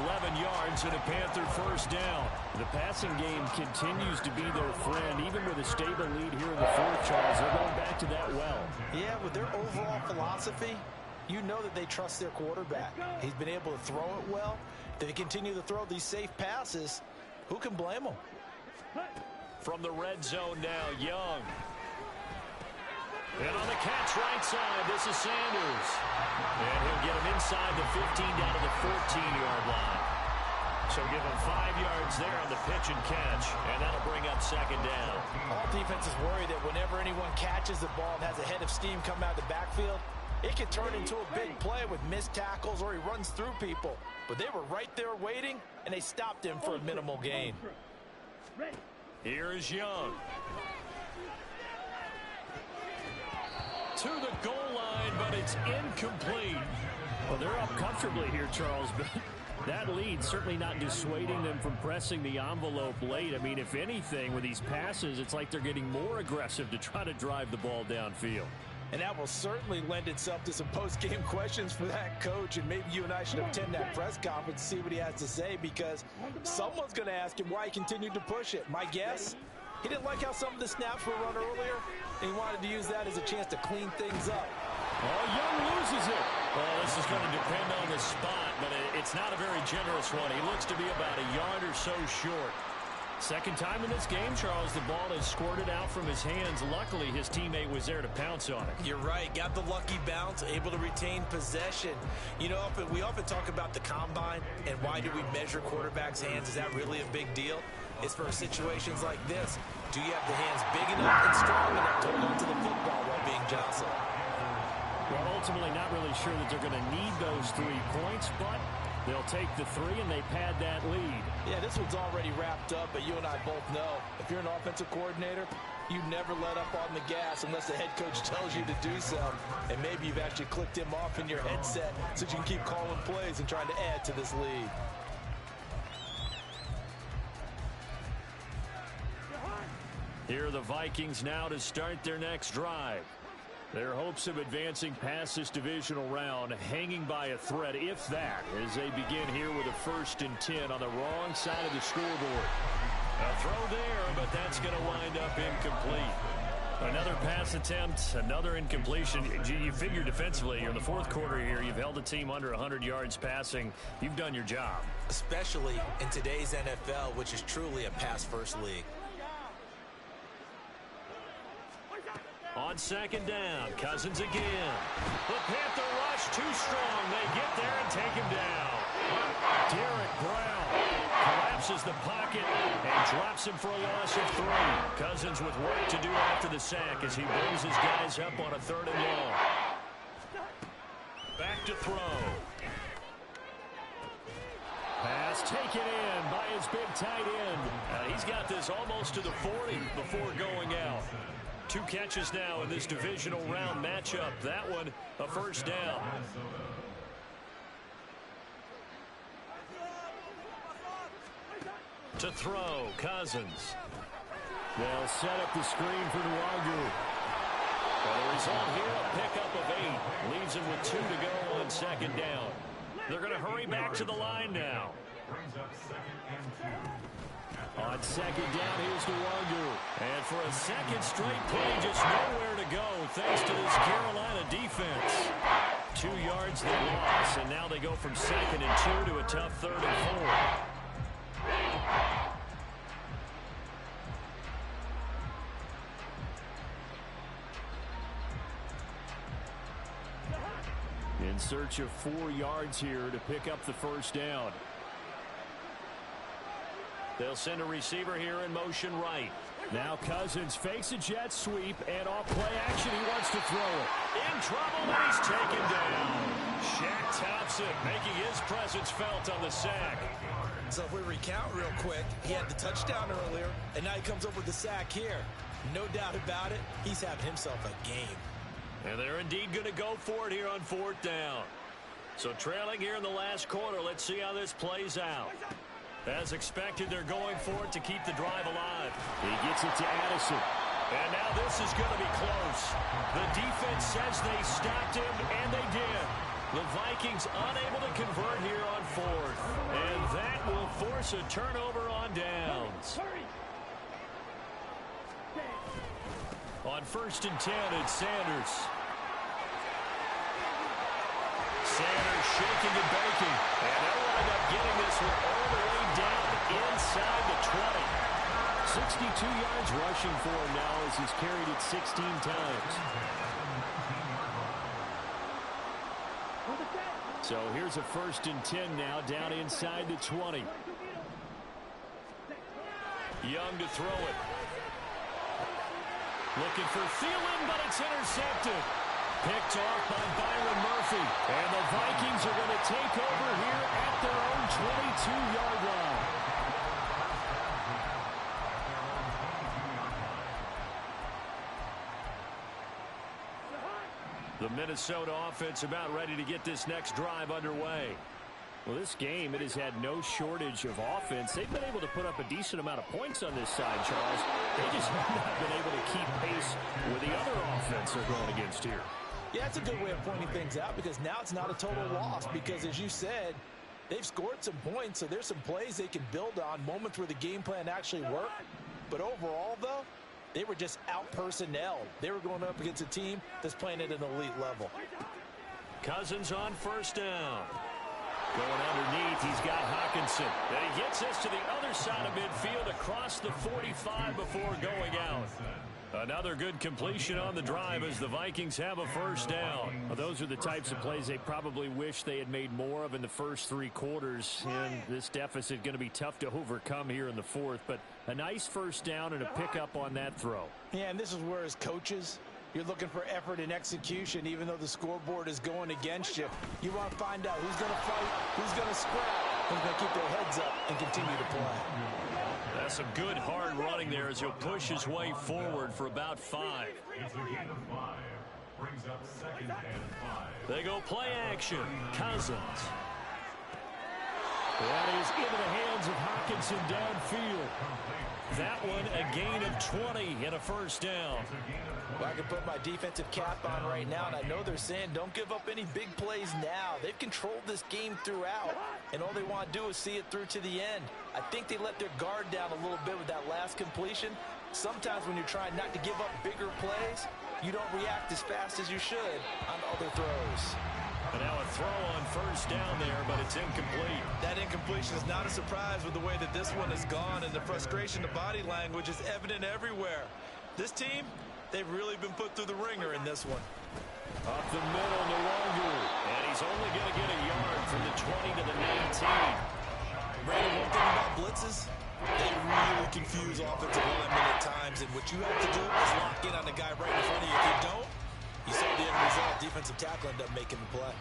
11 yards and a Panther 1st down. The passing game continues to be their friend, even with a stable lead here in the 4th, Charles. They're going back to that well. Yeah, with their overall philosophy, you know that they trust their quarterback. He's been able to throw it well. If they continue to throw these safe passes, who can blame them? From the red zone now, Young. And on the catch right side, this is Sanders. And he'll get him inside the 15 down to the 14-yard line. So give him 5 yards there on the pitch and catch, and that'll bring up 2nd down. All defenses worry that whenever anyone catches the ball and has a head of steam coming out of the backfield, it can turn into a big play with missed tackles or he runs through people. But they were right there waiting, and they stopped him for a minimal gain. Here is Young. To the goal line, but it's incomplete. Well, they're up comfortably here, Charles, but that lead certainly not dissuading them from pressing the envelope late. I mean, if anything, with these passes, it's like they're getting more aggressive to try to drive the ball downfield. And that will certainly lend itself to some post-game questions for that coach, and maybe you and I should attend that press conference to see what he has to say, because someone's going to ask him why he continued to push it. My guess, he didn't like how some of the snaps were run earlier, and he wanted to use that as a chance to clean things up. Oh, Young loses it. Well, this is going to depend on the spot, but it's not a very generous one. He looks to be about a yard or so short. 2nd time in this game, Charles, the ball has squirted out from his hands. Luckily, his teammate was there to pounce on it. You're right. Got the lucky bounce, able to retain possession. You know, we often talk about the combine and why do we measure quarterbacks' hands. Is that really a big deal? It's for situations like this. Do you have the hands big enough and strong enough to hold on to the football while being jostled? Well, ultimately, not really sure that they're going to need those 3 points, but they'll take the 3 and they pad that lead. Yeah, this one's already wrapped up, but you and I both know if you're an offensive coordinator, you never let up on the gas unless the head coach tells you to do so. And maybe you've actually clicked him off in your headset so you can keep calling plays and trying to add to this lead. Here are the Vikings now to start their next drive. Their hopes of advancing past this divisional round hanging by a thread, if that, as they begin here with a 1st and 10 on the wrong side of the scoreboard. A throw there, but that's going to wind up incomplete. Another pass attempt, another incompletion. You figure defensively, you're in the 4th quarter here, you've held the team under 100 yards passing. You've done your job. Especially in today's NFL, which is truly a pass-first league. On 2nd down, Cousins again. The Panther rush too strong. They get there and take him down. Derek Brown collapses the pocket and drops him for a loss of 3. Cousins with work to do after the sack as he brings his guys up on a 3rd and long. Back to throw. Pass taken in by his big tight end. He's got this almost to the 40 before going out. 2 catches now in this divisional round matchup. That one, a 1st down. To throw, Cousins. They'll set up the screen for Nwagu. Well, the result here, a pickup of 8. Leaves him with 2 to go on 2nd down. They're going to hurry back to the line now. Brings up 2nd and 2. On 2nd down, here's Nwangu. And for a second straight play, just nowhere to go thanks to this Carolina defense. 2 yards they lost, and now they go from 2nd and 2 to a tough 3rd and 4. In search of 4 yards here to pick up the first down. They'll send a receiver here in motion right. Now Cousins fakes a jet sweep, and off play action, he wants to throw it. In trouble, and he's taken down. Shaq Thompson making his presence felt on the sack. So if we recount real quick, he had the touchdown earlier, and now he comes up with the sack here. No doubt about it, he's having himself a game. And they're indeed going to go for it here on 4th down. So trailing here in the last quarter, let's see how this plays out. As expected, they're going for it to keep the drive alive. He gets it to Addison. And now this is going to be close. The defense says they stopped him, and they did. The Vikings unable to convert here on 4th. And that will force a turnover on downs. On 1st and 10, it's Sanders. Sanders shaking and baking. And they'll wind up getting this one all the way down inside the 20. 62 yards rushing for him now as he's carried it 16 times. So here's a 1st and 10 now down inside the 20. Young to throw it. Looking for Thielen, but it's intercepted. Picked off by Byron Murphy. And the Vikings are going to take over here at their own 22-yard line. The Minnesota offense about ready to get this next drive underway. Well, this game, it has had no shortage of offense. They've been able to put up a decent amount of points on this side, Charles. They just have not been able to keep pace with the other offense they're going against here. Yeah, that's a good way of pointing things out because now it's not a total loss because, as you said, they've scored some points, so there's some plays they can build on, moments where the game plan actually worked. But overall, though, they were just out-personnel. They were going up against a team that's playing at an elite level. Cousins on 1st down. Going underneath, he's got Hawkinson. And he gets this to the other side of midfield across the 45 before going out. Another good completion on the drive as the Vikings have a 1st down. Well, those are the types of plays they probably wish they had made more of in the first 3 quarters. And this deficit going to be tough to overcome here in the 4th. But a nice 1st down and a pickup on that throw. Yeah, and this is where as coaches, you're looking for effort and execution even though the scoreboard is going against you. You want to find out who's going to fight, who's going to scrap, who's going to keep their heads up and continue to play. That's some good hard running there as he'll push his way forward for about 5. It's a gain of 5. Brings up 2nd and 5. They go play action. Cousins. That is into the hands of Hawkinson downfield. That one a gain of 20 and a 1st down. Well, I can put my defensive cap on right now, and I know they're saying don't give up any big plays now. They've controlled this game throughout, and all they want to do is see it through to the end. I think they let their guard down a little bit with that last completion. Sometimes when you're trying not to give up bigger plays, you don't react as fast as you should on other throws. And now a throw on 1st down there, but it's incomplete. That incompletion is not a surprise with the way that this one has gone, and the frustration, the body language is evident everywhere. This team, they've really been put through the ringer in this one. Up the middle, Nwangu. And he's only going to get a yard from the 20 to the 19. Brandon, one thing about blitzes, they really confuse offensive linemen at times, and what you have to do is lock in on the guy right in front of you. If you don't, you saw the end result. Defensive tackle ended up making the play.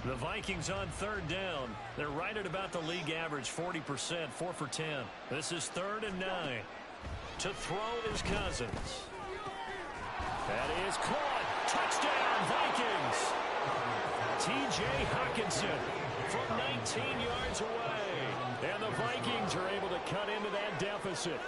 The Vikings on 3rd down. They're right at about the league average, 40%, 4 for 10. This is 3rd and 9. To throw is Cousins. That is caught. Touchdown, Vikings. T.J. Hawkinson from 19 yards away. And the Vikings are able to cut into that deficit.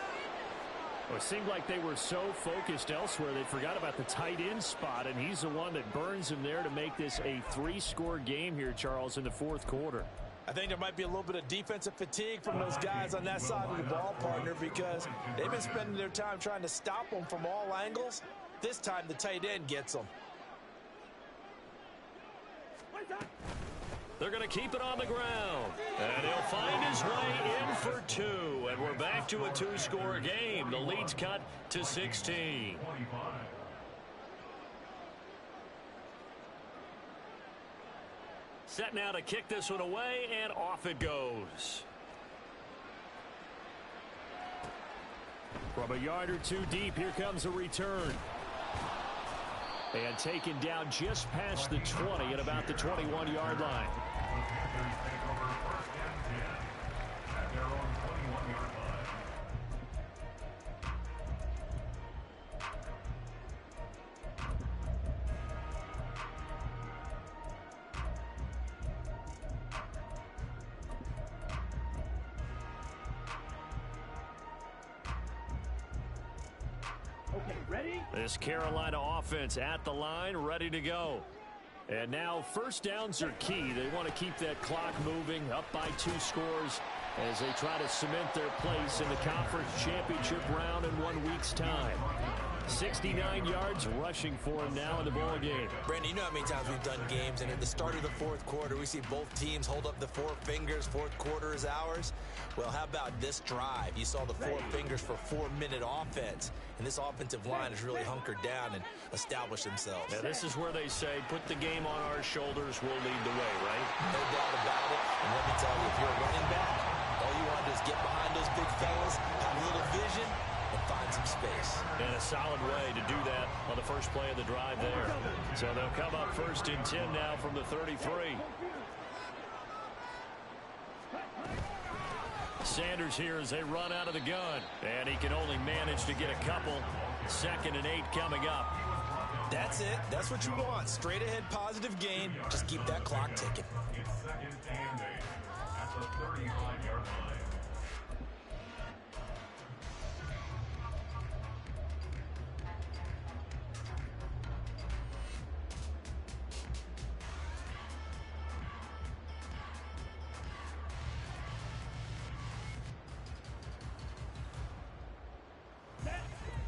Well, it seemed like they were so focused elsewhere they forgot about the tight end spot, and he's the one that burns him there to make this a 3-score game here, Charles, in the fourth quarter. I think there might be a little bit of defensive fatigue from those guys on that side of the ball, partner, because they've been spending their time trying to stop them from all angles. This time the tight end gets them. They're going to keep it on the ground. And he'll find his way in for 2. And we're back to a 2-score game. The lead's cut to 16. Set now to kick this one away, and off it goes. From a yard or two deep, here comes a return. And taken down just past the 20 at about the 21-yard line. This Carolina offense at the line, ready to go. And now first downs are key. They want to keep that clock moving, up by 2 scores as they try to cement their place in the conference championship round in 1 week's time. 69 yards rushing for him now in the ball game. Brandon, you know how many times we've done games, and at the start of the fourth quarter, we see both teams hold up the 4 fingers. Fourth quarter is ours. Well, how about this drive? You saw the 4 fingers for 4-minute offense, and this offensive line has really hunkered down and established themselves. Yeah, this is where they say, put the game on our shoulders, we'll lead the way, right? No doubt about it. And let me tell you, if you're a running back, all you want to do is get behind those big fellas, have a little vision, and find some space. And a solid way to do that on the first play of the drive there. So they'll come up first and 10 now from the 33. Sanders here as they run out of the gun. And he can only manage to get a couple. 2nd and 8 coming up. That's it. That's what you want. Straight ahead positive gain. Just keep that clock ticking. It's 2nd and 8 at the 35-yard line.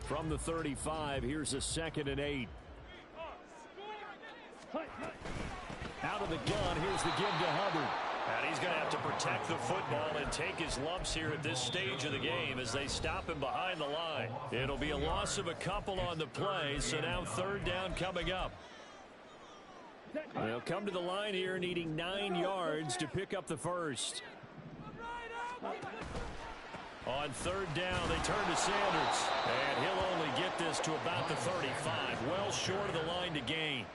From the 35, here's a 2nd and 8. Out of the gun, here's the give to Hubbard. And he's going to have to protect the football and take his lumps here at this stage of the game as they stop him behind the line. It'll be a loss of a couple on the play, so now 3rd down coming up. They'll come to the line here needing 9 yards to pick up the first. On 3rd down, they turn to Sanders. And he'll only get this to about the 35. Well short of the line to gain.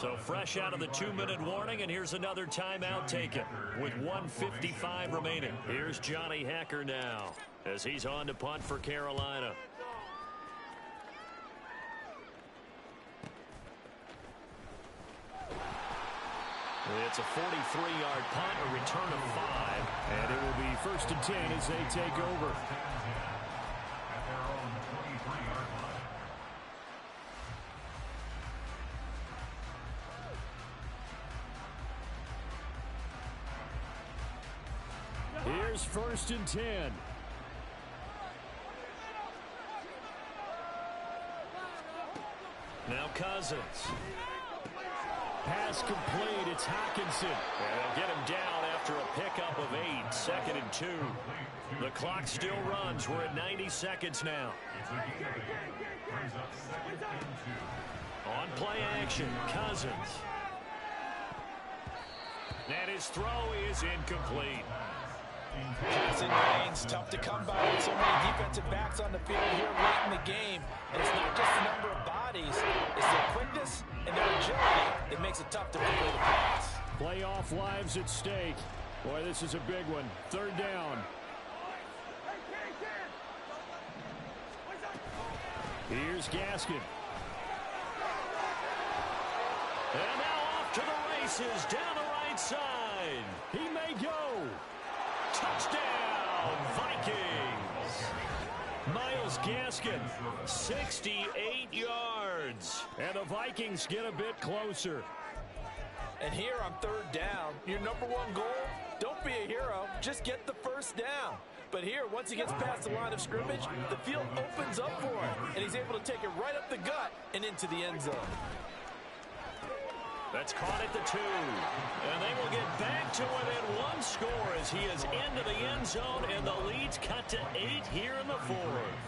So fresh out of the 2-minute warning, and here's another timeout taken with 1:55 remaining. Here's Johnny Hacker now as he's on to punt for Carolina. It's a 43-yard punt, a return of 5. And it will be 1st and 10 as they take over. At their own 23-yard line. Here's 1st and 10. Now Cousins. Pass complete. It's Hockenson. And they'll get him down after a pickup of 8. 2nd and 2. The clock still runs. We're at 90 seconds now. Brings up 2nd and 2. On play action, Cousins. And his throw is incomplete. Passing lanes, tough to come by with so many defensive backs on the field here late in the game. And it's not just the number of bodies, it's their quickness and their agility that makes it tough to complete the pass. Playoff lives at stake. Boy, this is a big one. 3rd down. Here's Gaskin. And now off to the races down the right side. He may go. Touchdown, Vikings. Myles Gaskin, 68 yards. And the Vikings get a bit closer. And here on third down, your number one goal, don't be a hero, just get the first down. But here, once he gets past the line of scrimmage, the field opens up for him, and he's able to take it right up the gut and into the end zone. That's caught at the 2. And they will get back to within one score as he is into the end zone, and the lead's cut to 8 here in the 4th.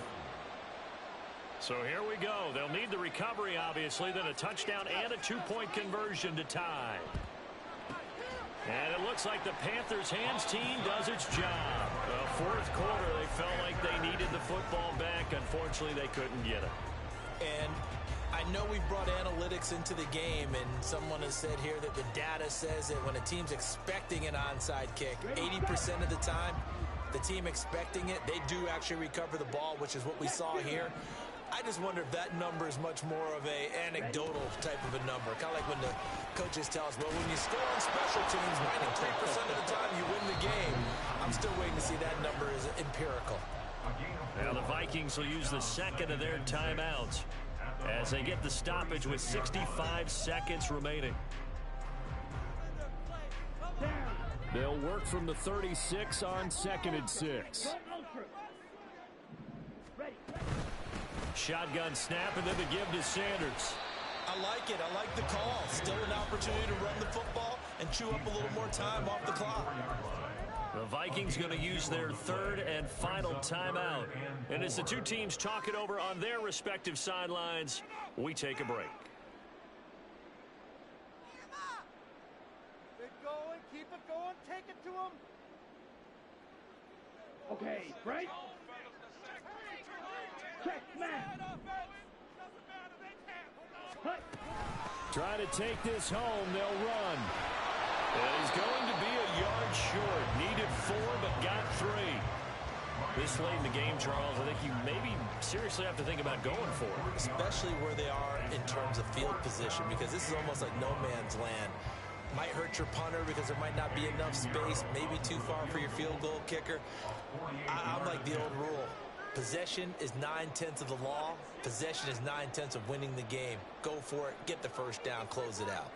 So here we go. They'll need the recovery, obviously, then a touchdown and a 2-point conversion to tie. And it looks like the Panthers' hands team does its job. The 4th quarter, they felt like they needed the football back. Unfortunately, they couldn't get it. And I know we brought analytics into the game, and someone has said here that the data says that when a team's expecting an onside kick, 80% of the time, the team expecting it, they do actually recover the ball, which is what we saw here. I just wonder if that number is much more of a anecdotal type of a number. Kind of like when the coaches tell us, well, when you score on special teams, 93% of the time you win the game. I'm still waiting to see that number is empirical. Now the Vikings will use the second of their timeouts as they get the stoppage with 65 seconds remaining. They'll work from the 36 on 2nd and 6. Shotgun snap, and then the give to Sanders. I like it. I like the call. Still an opportunity to run the football and chew up a little more time off the clock. The Vikings going to use their 3rd and final timeout. And as the two teams talk it over on their respective sidelines, we take a break. Keep going, keep it going, take it to him. Okay, right? Check, man. Trying to take this home, they'll run. And he's going to be a yard short. Needed 4, but got 3. This late in the game, Charles, I think you maybe seriously have to think about going for it. Especially where they are in terms of field position, because this is almost like no man's land. Might hurt your punter because there might not be enough space, maybe too far for your field goal kicker. I'm like the old rule. Possession is 9/10 of the law. Possession is 9/10 of winning the game. Go for it. Get the first down. Close it out.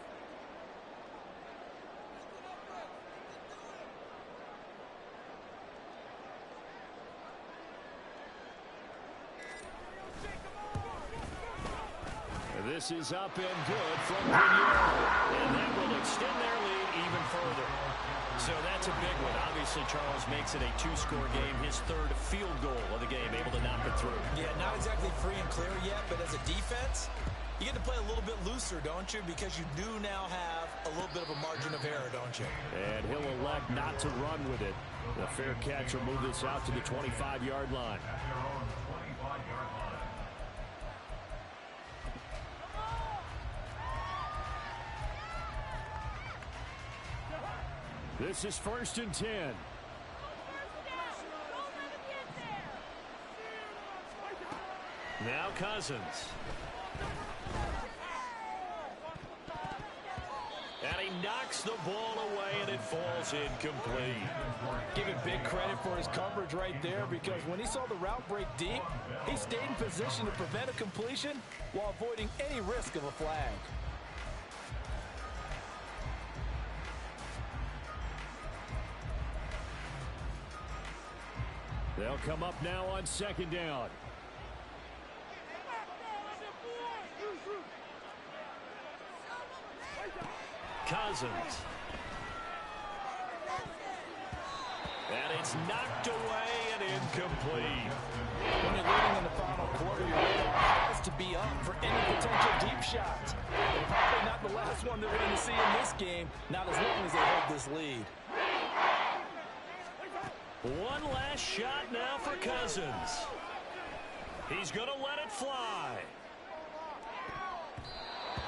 This is up and good from Divisional. And that will extend their lead even further. So that's a big one. Obviously, Charles makes it a 2-score game. His 3rd field goal of the game, able to knock it through. Yeah, not exactly free and clear yet, but as a defense, you get to play a little bit looser, don't you? Because you do now have a little bit of a margin of error, don't you? And he'll elect not to run with it. The fair catch will move this out to the 25-yard line. This is 1st and 10. Now Cousins. And he knocks the ball away, and it falls incomplete. Give him big credit for his coverage right there, because when he saw the route break deep, he stayed in position to prevent a completion while avoiding any risk of a flag. They'll come up now on 2nd down. Cousins. And it's knocked away and incomplete. When you're leading in the final quarter, your radar has to be up for any potential deep shots. They're probably not the last one they're going to see in this game, not as long as they hold this lead. One last shot now for Cousins. He's going to let it fly.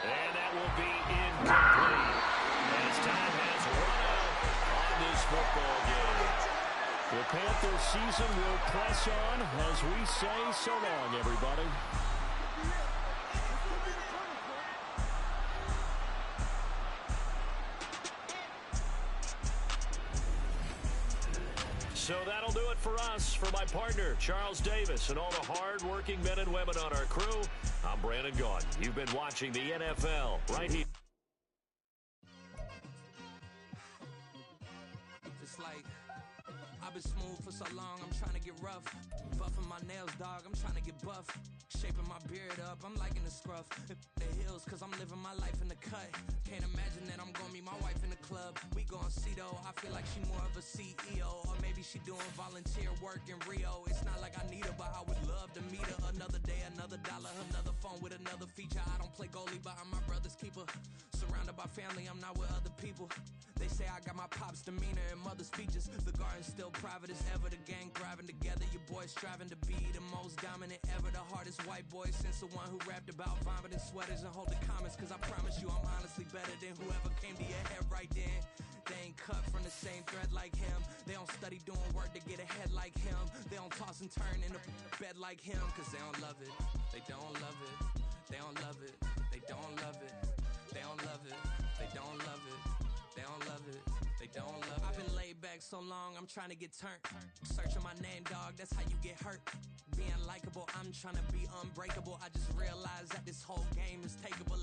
And that will be incomplete. As time has run out on this football game. The Panthers season will press on as we say so long, everybody. So that'll do it for us. For my partner, Charles Davis, and all the hard-working men and women on our crew, I'm Brandon Gaudin. You've been watching the NFL right here. It's like I've been smooth for so long, I'm trying to get rough. Buffing my nails, dog, I'm trying to get buff. Shaping my beard up, I'm liking the scruff. The heels, cause I'm living my life in the cut. Can't imagine that I'm gonna meet my wife in the club. We gon' see though, I feel like she more of a CEO. Or maybe she doing volunteer work in Rio. It's not like I need her, but I would love to meet her. Another day, another dollar, another phone with another feature. I don't play goalie, but I'm my brother's keeper. Surrounded by family, I'm not with other people. They say I got my pop's demeanor and mother's features. The garden's still private as ever. The gang thriving together. Your boys striving to be the most dominant ever. The hardest white boy since the one who rapped about vomiting sweaters and holding comments. Cause I promise you I'm honestly better than whoever came to your head right then. They ain't cut from the same thread like him. They don't study doing work to get ahead like him. They don't toss and turn in the bed like him. Cause they don't love it. They don't love it. They don't love it. They don't love it. They don't love it. They don't love it. They don't love it. They don't love it. I've been laid back so long, I'm trying to get turned. Searching my name, dog, that's how you get hurt. Being likable, I'm trying to be unbreakable. I just realized that this whole game is takeable.